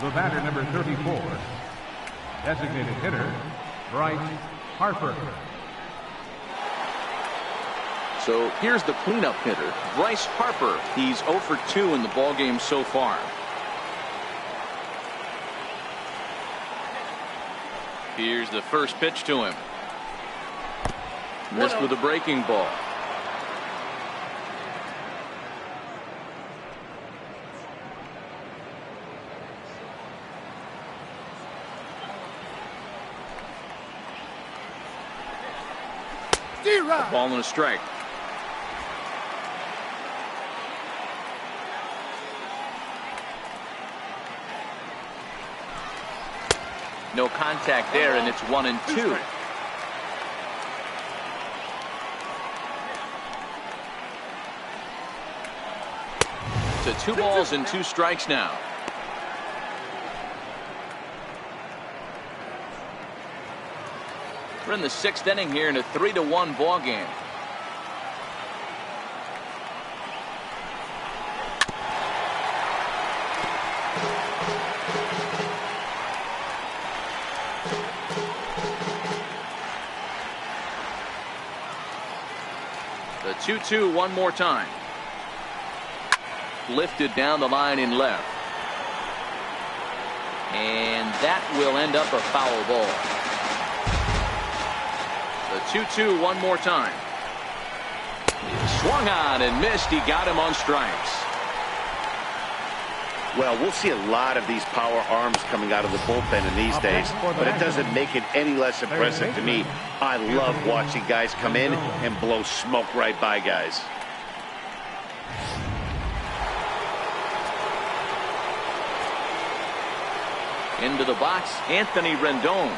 The batter, number 34, designated hitter, Bryce Harper. So here's the cleanup hitter, Bryce Harper. He's 0 for 2 in the ballgame so far. Here's the first pitch to him. Missed with a breaking ball. A ball and a strike. No contact there, and it's 1-2. So 2 balls and 2 strikes now. We're in the 6th inning here in a 3-1 ball game. The 2-2 one more time. Lifted down the line in left. And that will end up a foul ball. The 2-2 one more time. He swung on and missed. He got him on strikes. Well, we'll see a lot of these power arms coming out of the bullpen in these days, but it doesn't make it any less impressive to me. I love watching guys come in and blow smoke right by guys. Into the box, Anthony Rendon.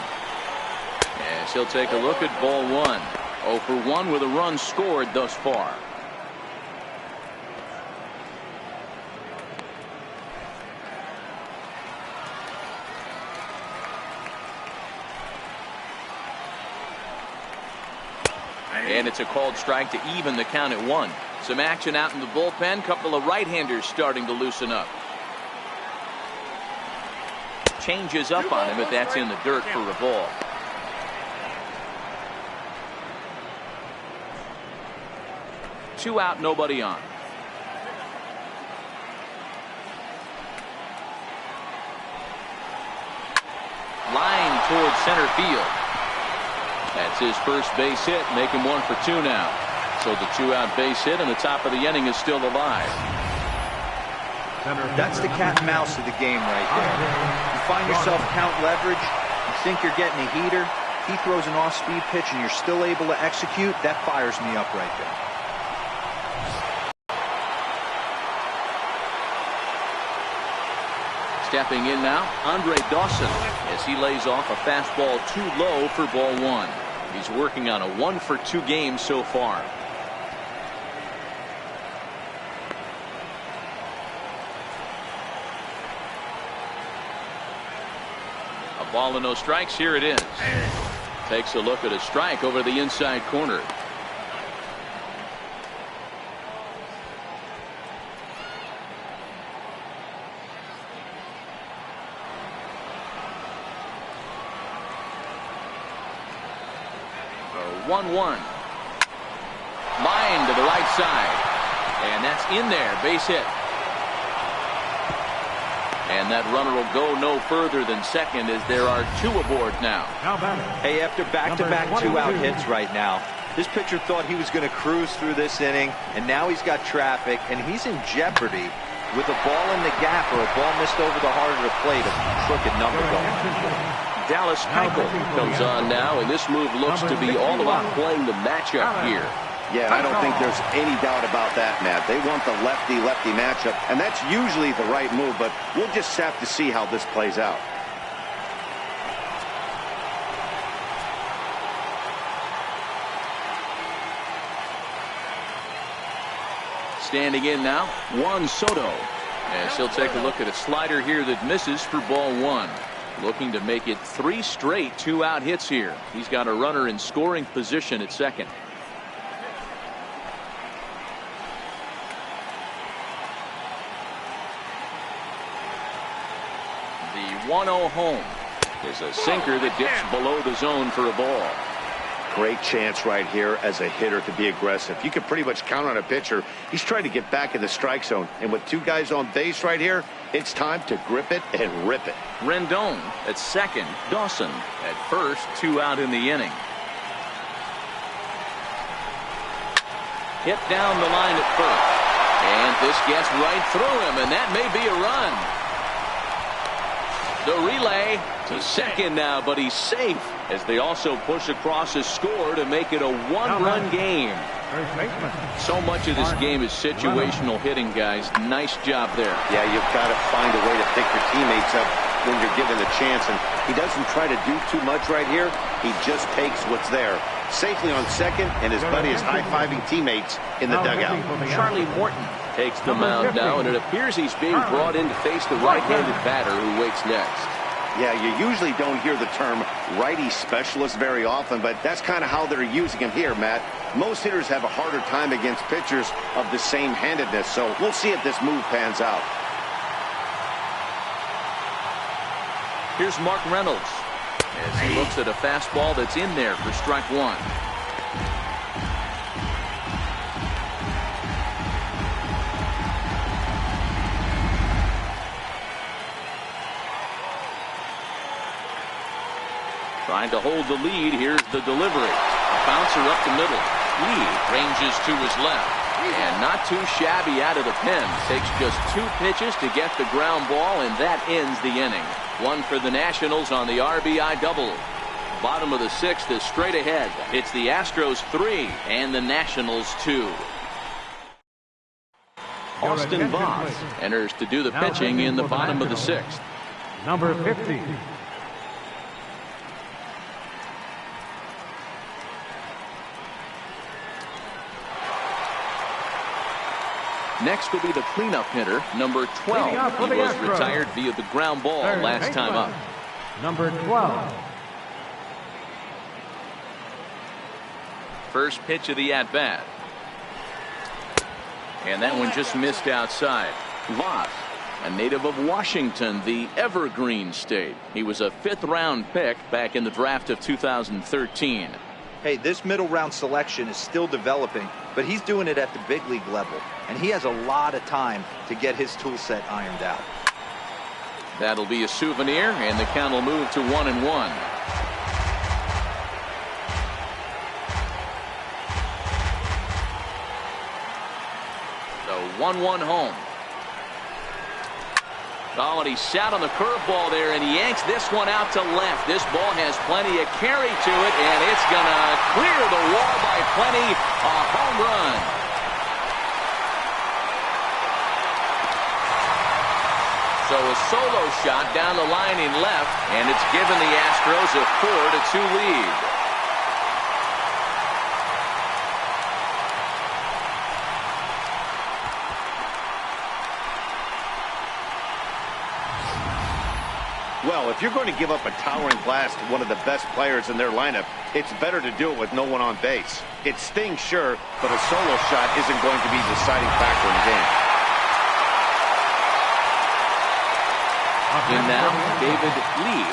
As he'll take a look at ball 1. 0 for 1 with a run scored thus far. And it's a called strike to even the count at 1. Some action out in the bullpen. Couple of right-handers starting to loosen up. Changes up on him, but that's in the dirt for a ball. 2 out, nobody on. Line towards center field. That's his first base hit, make him 1 for 2 now. So the 2-out base hit, and the top of the inning is still alive. That's the cat and mouse of the game right there. You find yourself count leverage, you think you're getting a heater, he throws an off-speed pitch and you're still able to execute, that fires me up right there. Stepping in now, Andre Dawson, as he lays off a fastball too low for ball 1. He's working on a 1 for 2 game so far. A ball and no strikes. Here it is. Takes a look at a strike over the inside corner. A 1-1. Line to the right side. And that's in there. Base hit. And that runner will go no further than second as there are 2 aboard now. Hey, after back-to-back 2-out hits right now, this pitcher thought he was going to cruise through this inning, and now he's got traffic, and he's in jeopardy with a ball in the gap or a ball missed over the heart of the plate, a crooked number going. Dallas Keuchel comes on now, and this move looks to be all about playing the matchup here. Yeah, I don't think there's any doubt about that, Matt. They want the lefty-lefty matchup, and that's usually the right move, but we'll just have to see how this plays out. Standing in now, Juan Soto, as he'll take a look at a slider here that misses for ball 1. Looking to make it 3 straight 2-out hits here. He's got a runner in scoring position at second. The 1-0 home is a sinker that dips below the zone for a ball. Great chance right here as a hitter to be aggressive. You can pretty much count on a pitcher. He's trying to get back in the strike zone. And with 2 guys on base right here, it's time to grip it and rip it. Rendon at second. Dawson at first. 2 out in the inning. Hit down the line at first. And this gets right through him, and that may be a run. The relay to second now, but he's safe as they also push across his score to make it a 1-run game. So much of this game is situational hitting, guys. Nice job there. Yeah, you've got to find a way to pick your teammates up when you're given a chance, and he doesn't try to do too much right here. He just takes what's there. Safely on second, and his buddy is high-fiving teammates in the dugout. Charlie Morton takes the mound now, and it appears he's being brought in to face the right-handed batter who waits next. Yeah, you usually don't hear the term righty specialist very often, but that's kind of how they're using him here, Matt. Most hitters have a harder time against pitchers of the same handedness, so we'll see if this move pans out. Here's Mark Reynolds as he looks at a fastball that's in there for strike 1. Trying to hold the lead. Here's the delivery. A bouncer up the middle. Lee ranges to his left. And not too shabby out of the pen. Takes just 2 pitches to get the ground ball, and that ends the inning. 1 for the Nationals on the RBI double. Bottom of the 6th is straight ahead. It's the Astros 3 and the Nationals 2. Austin Voth enters to do the pitching in the bottom of the 6th. Number 50. Next will be the cleanup hitter, number 12. He was retired via the ground ball last time up. Number 12. First pitch of the at-bat. And that one just missed outside. Voth, a native of Washington, the Evergreen State. He was a 5th-round pick back in the draft of 2013. Hey, this middle round selection is still developing, but he's doing it at the big league level, and he has a lot of time to get his tool set ironed out. That'll be a souvenir, and the count will move to 1-1. The 1-1 home. Oh, and he sat on the curveball there, and he yanks this one out to left. This ball has plenty of carry to it, and it's going to clear the wall by plenty. A home run. So a solo shot down the line in left, and it's given the Astros a 4-2 lead. Well, if you're going to give up a towering blast to one of the best players in their lineup, it's better to do it with no one on base. It stings, sure, but a solo shot isn't going to be the deciding factor in the game. In now, David Lee,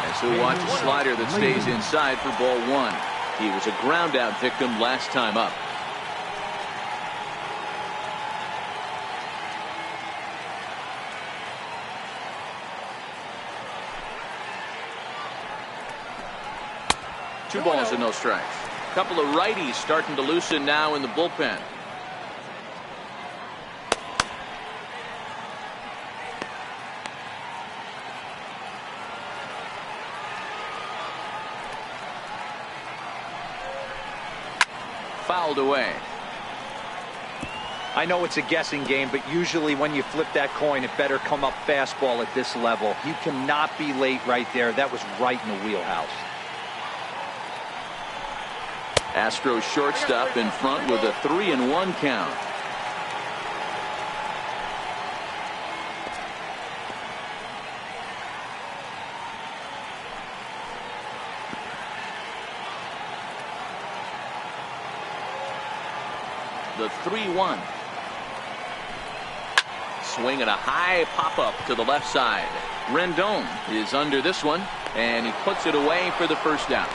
as he'll watch a slider that stays inside for ball one. He was a ground-out victim last time up. Two balls and no strikes. A couple of righties starting to loosen now in the bullpen. Fouled away. I know it's a guessing game, but usually when you flip that coin, it better come up fastball at this level. You cannot be late right there. That was right in the wheelhouse. Astros shortstop in front with a 3-1 count. The 3-1. Swing and a high pop-up to the left side. Rendon is under this one, and he puts it away for the first down.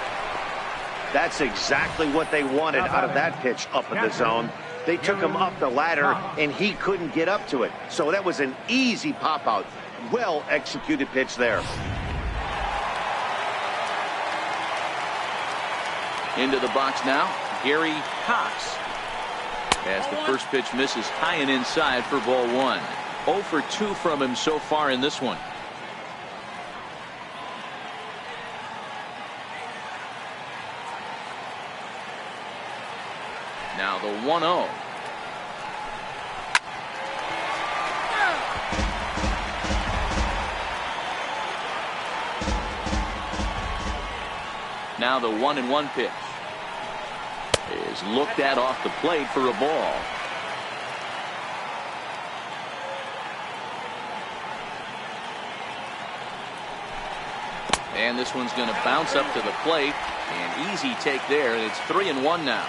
That's exactly what they wanted out of that pitch up in the zone. They took him up the ladder, and he couldn't get up to it. So that was an easy pop-out. Well-executed pitch there. Into the box now, Gary Cox. As the first pitch misses high and inside for ball one. 0 for 2 from him so far in this one. Now the 1-0. Now the 1-1 pitch is looked at off the plate for a ball. And this one's going to bounce up to the plate. An easy take there. It's 3-1 now.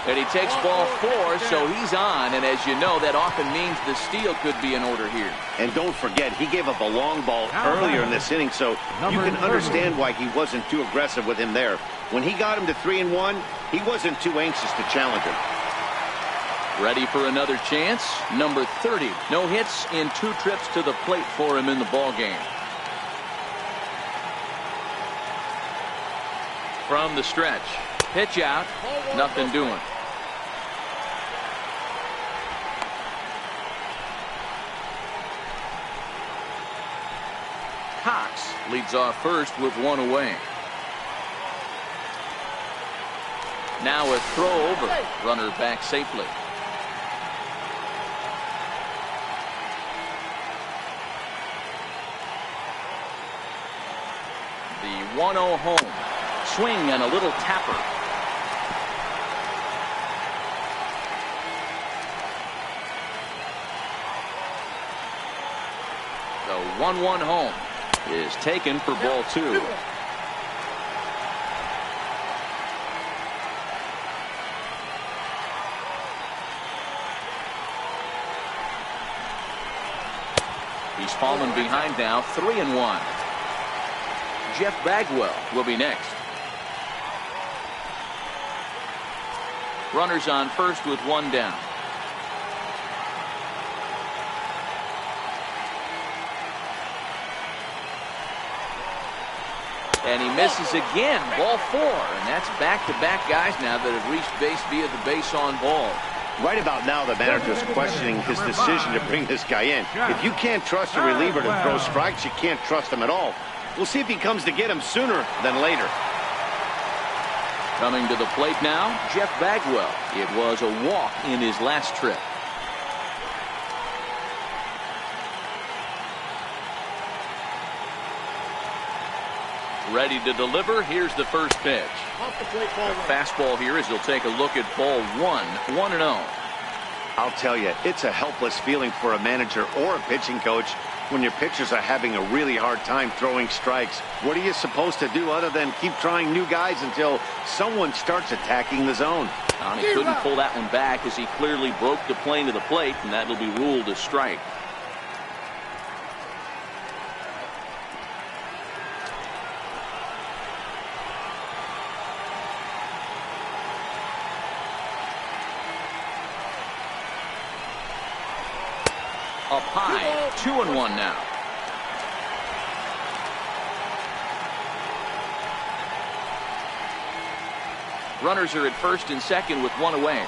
And he takes ball 4, so he's on. And as you know, that often means the steal could be in order here. And don't forget, he gave up a long ball earlier in this inning, so you can understand why he wasn't too aggressive with him there. When he got him to 3-1, he wasn't too anxious to challenge him. Ready for another chance. Number 30. No hits in 2 trips to the plate for him in the ball game. From the stretch. Pitch out. Nothing doing. Cox leads off first with 1 away. Now a throw over. Runner back safely. The 1-0 home. Swing and a little tapper. The 1-1 home is taken for ball 2. He's fallen behind now, 3-1. Jeff Bagwell will be next. Runners on first with one down. And he misses again, ball 4, and that's back-to-back guys now that have reached base via the base on ball. Right about now, the manager's questioning his decision to bring this guy in. If you can't trust a reliever to throw strikes, you can't trust him at all. We'll see if he comes to get him sooner than later. Coming to the plate now, Jeff Bagwell. It was a walk in his last trip. Ready to deliver. Here's the first pitch. Off the plate, ball one. Fastball here as he'll take a look at ball 1, 1-0. I'll tell you, it's a helpless feeling for a manager or a pitching coach when your pitchers are having a really hard time throwing strikes. What are you supposed to do other than keep trying new guys until someone starts attacking the zone? He couldn't pull that one back as he clearly broke the plane to the plate, and that will be ruled a strike. Up high, 2-1 now. Runners are at first and second with one away.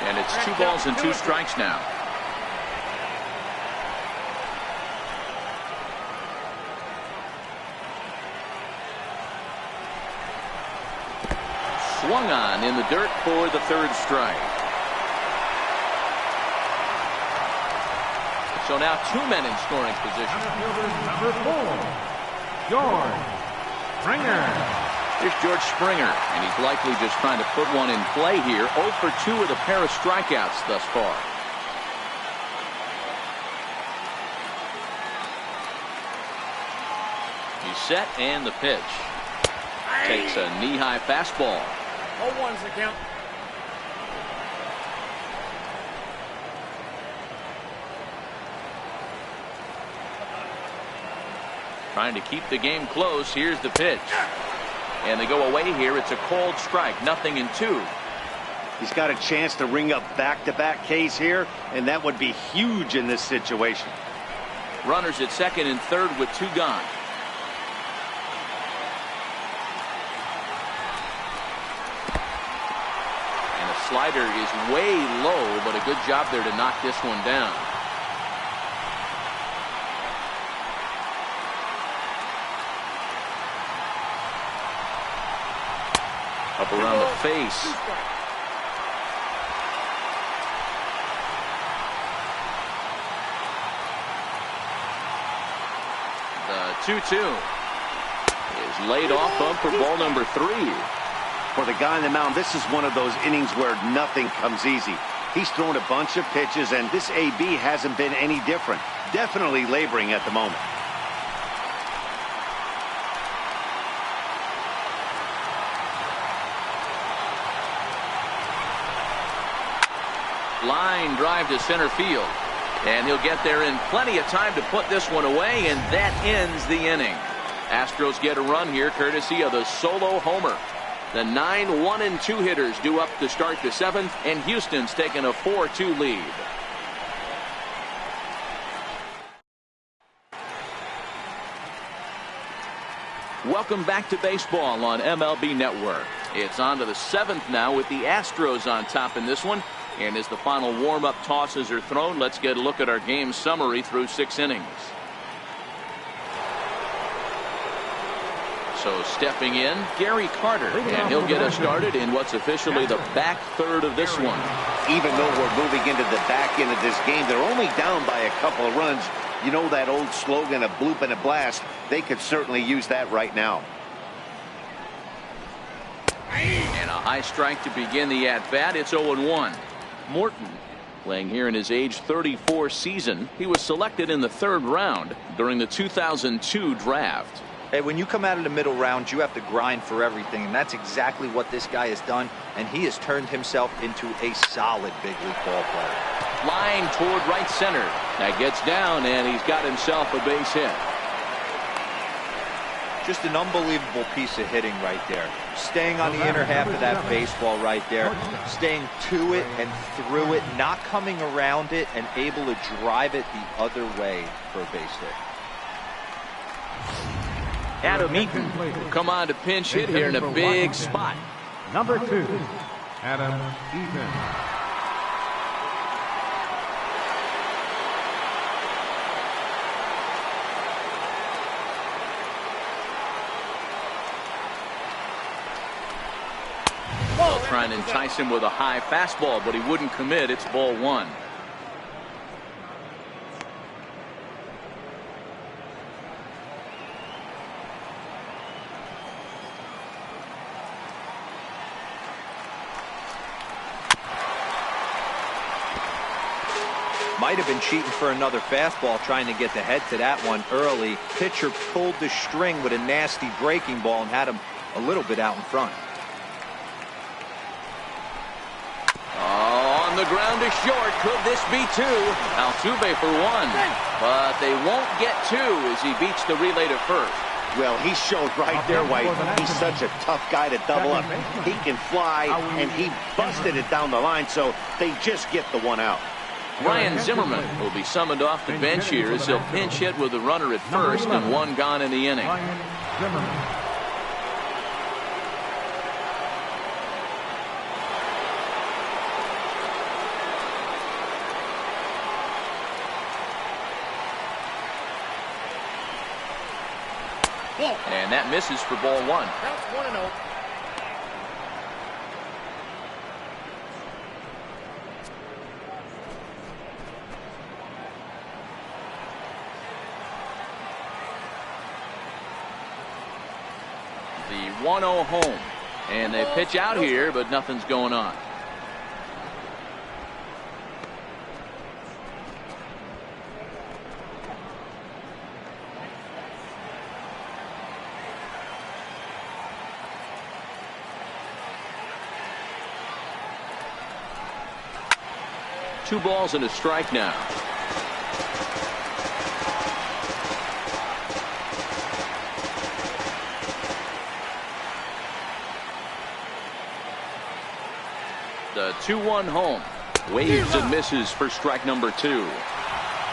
And it's 2 balls and 2 strikes now. Swung on in the dirt for the 3rd strike. So now 2 men in scoring position. Number 4, George Springer. Here's George Springer, and he's likely just trying to put one in play here. 0 for 2 with a pair of strikeouts thus far. He's set, and the pitch. Takes a knee-high fastball. 0-1's the count. Trying to keep the game close. Here's the pitch. And they go away here. It's a called strike. 0-2. He's got a chance to ring up back-to-back Ks here, and that would be huge in this situation. Runners at second and third with 2 gone. And a slider is way low, but a good job there to knock this one down. Up around the face. The 2-2 is laid off for ball number 3. For the guy on the mound, this is one of those innings where nothing comes easy. He's thrown a bunch of pitches, and this AB hasn't been any different. Definitely laboring at the moment. Line drive to center field. And he'll get there in plenty of time to put this one away, and that ends the inning. Astros get a run here courtesy of the solo homer. The 9 1-2 hitters due up to start the 7th, and Houston's taking a 4-2 lead. Welcome back to baseball on MLB Network. It's on to the 7th now with the Astros on top in this one. And as the final warm-up tosses are thrown, let's get a look at our game summary through 6 innings. So stepping in, Gary Carter, and he'll get us started in what's officially the back third of this one. Even though we're moving into the back end of this game, they're only down by a couple of runs. You know that old slogan, a bloop and a blast? They could certainly use that right now. And a high strike to begin the at-bat. It's 0-1. Morton playing here in his age 34 season. He was selected in the 3rd round during the 2002 draft. Hey, when you come out of the middle rounds, you have to grind for everything, and that's exactly what this guy has done, and he has turned himself into a solid big league ball player. Line toward right center. That gets down, and he's got himself a base hit. Just an unbelievable piece of hitting right there. Staying on the inner half of that baseball right there. Staying to it and through it, not coming around it, and able to drive it the other way for a base hit. Adam Eaton will come on to pinch hit here in a big spot. Number 2, Adam Eaton. Trying to entice him with a high fastball, but he wouldn't commit. It's ball 1. Might have been cheating for another fastball, trying to get the head to that one early. Pitcher pulled the string with a nasty breaking ball and had him a little bit out in front. On the ground to short. Could this be 2? Altuve for 1. But they won't get 2 as he beats the relay to first. Well, he showed right there why he's such a tough guy to double up. He can fly, and he busted it down the line, so they just get the 1 out. Ryan Zimmerman will be summoned off the bench here as he'll pinch hit with a runner at first and 1 gone in the inning. Ryan Zimmerman. And that misses for ball 1. Counts 1-0. The 1-0 home. And they pitch out here, but nothing's going on. Two balls and a strike now. The 2-1 home. Waves and misses for strike number 2.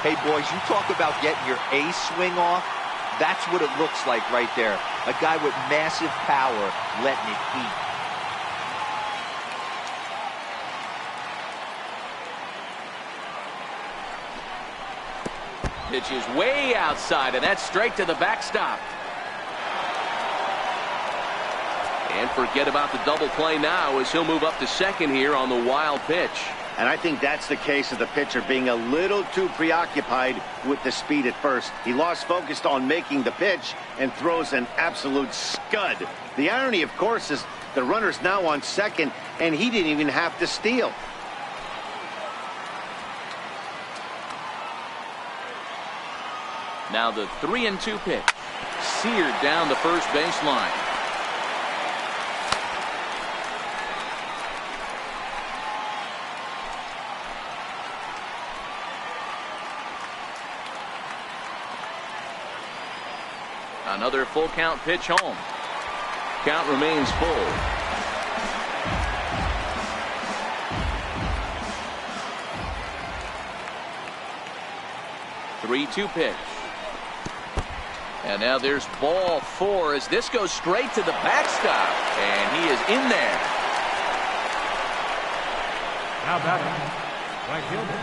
Hey, boys, you talk about getting your A swing off. That's what it looks like right there. A guy with massive power letting it eat. Pitch is way outside, and that's straight to the backstop. And forget about the double play now as he'll move up to second here on the wild pitch. And I think that's the case of the pitcher being a little too preoccupied with the speed at first. He lost focus on making the pitch and throws an absolute scud. The irony, of course, is the runner's now on second, and he didn't even have to steal. Now the 3-2 pitch. Seared down the first baseline. Another full count pitch home. Count remains full. The 3-2 pitch. And now there's ball 4 as this goes straight to the backstop. And he is in there. Now batting, right fielder,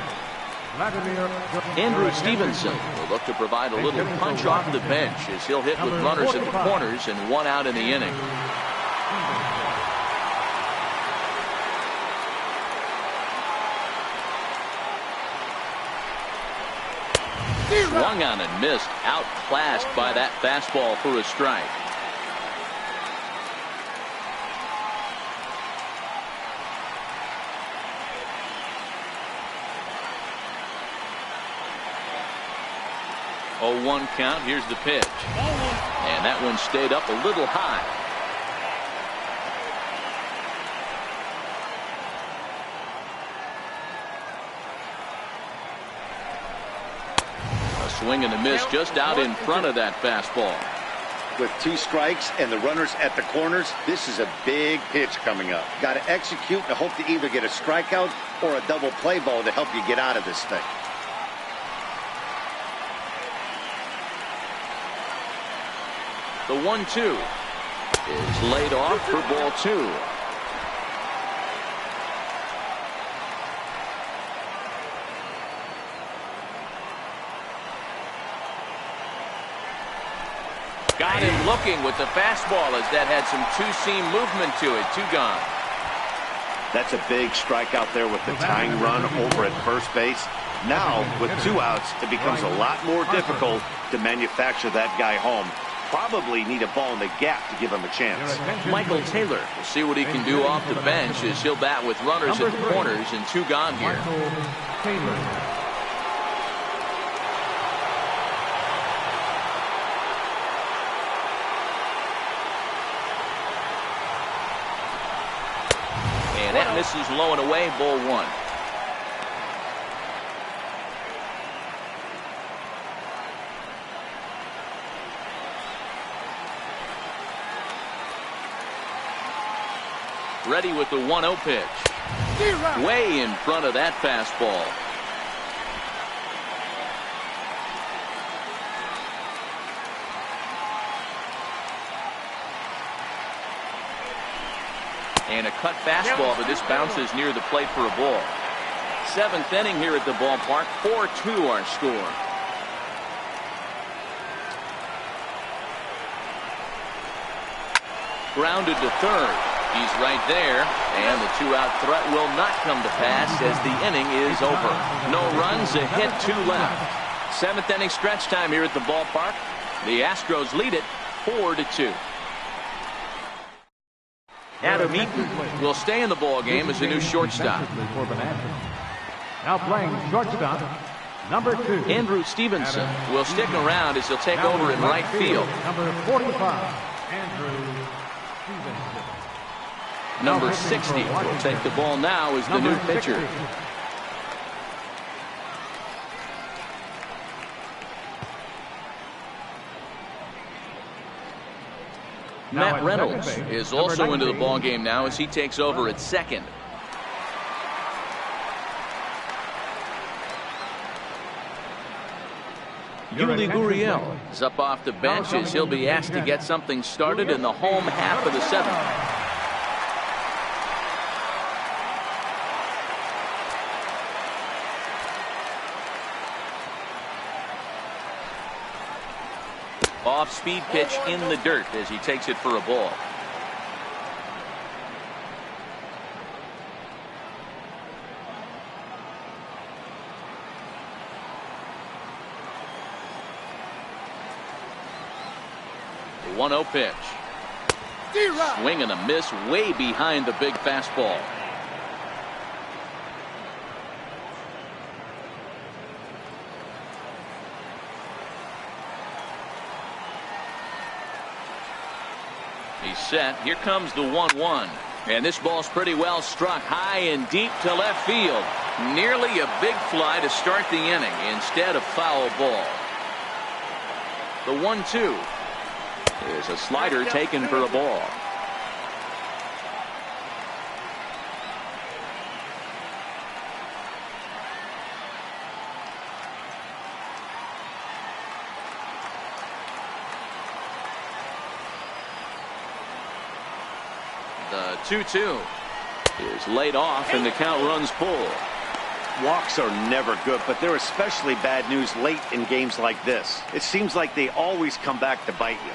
Andrew Stevenson will look to provide a little punch off the bench as he'll hit with runners at the corners and 1 out in the inning. Swung on and missed, outclassed by that fastball for a strike. Oh, 1 count. Here's the pitch. And that one stayed up a little high. A swing and a miss just out in front of that fastball. With 2 strikes and the runners at the corners, this is a big pitch coming up. Got to execute and hope to either get a strikeout or a double play ball to help you get out of this thing. The 1-2 is laid off for ball 2. Got him looking with the fastball as that had some two-seam movement to it. 2 gone. That's a big strikeout there with the tying run over at first base. Now, with 2 outs, it becomes a lot more difficult to manufacture that guy home. Probably need a ball in the gap to give him a chance. Michael Taylor will see what he can do off the bench as he'll bat with runners at the corners and 2 gone here. And that misses low and away, ball 1. Ready with the 1-0 pitch. Way in front of that fastball. And a cut fastball, but this bounces near the plate for a ball. 7th inning here at the ballpark. 4-2 our score. Grounded to third. He's right there, and the 2-out threat will not come to pass as the inning is over. No runs, a hit, 2 left. 7th inning stretch time here at the ballpark. The Astros lead it 4-2. Adam Eaton will stay in the ball game as a new shortstop. Now playing shortstop, number 2. Andrew Stevenson will stick around as he'll take over in right field. Number 45, Andrew Stevenson. Number 60 will take the ball now as the new pitcher. Matt Reynolds is also into the ball game now as he takes over at second. Yuli Gurriel is up off the bench as he'll be asked to get something started in the home half of the 7th. Off-speed pitch in the dirt as he takes it for a ball. The 1-0 pitch. Swing and a miss way behind the big fastball. He's set. Here comes the 1-1. And this ball's pretty well struck high and deep to left field. Nearly a big fly to start the inning instead of foul ball. The 1-2 is a slider taken for a ball. The 2-2 is laid off and the count runs full. Walks are never good, but they're especially bad news late in games like this. It seems like they always come back to bite you.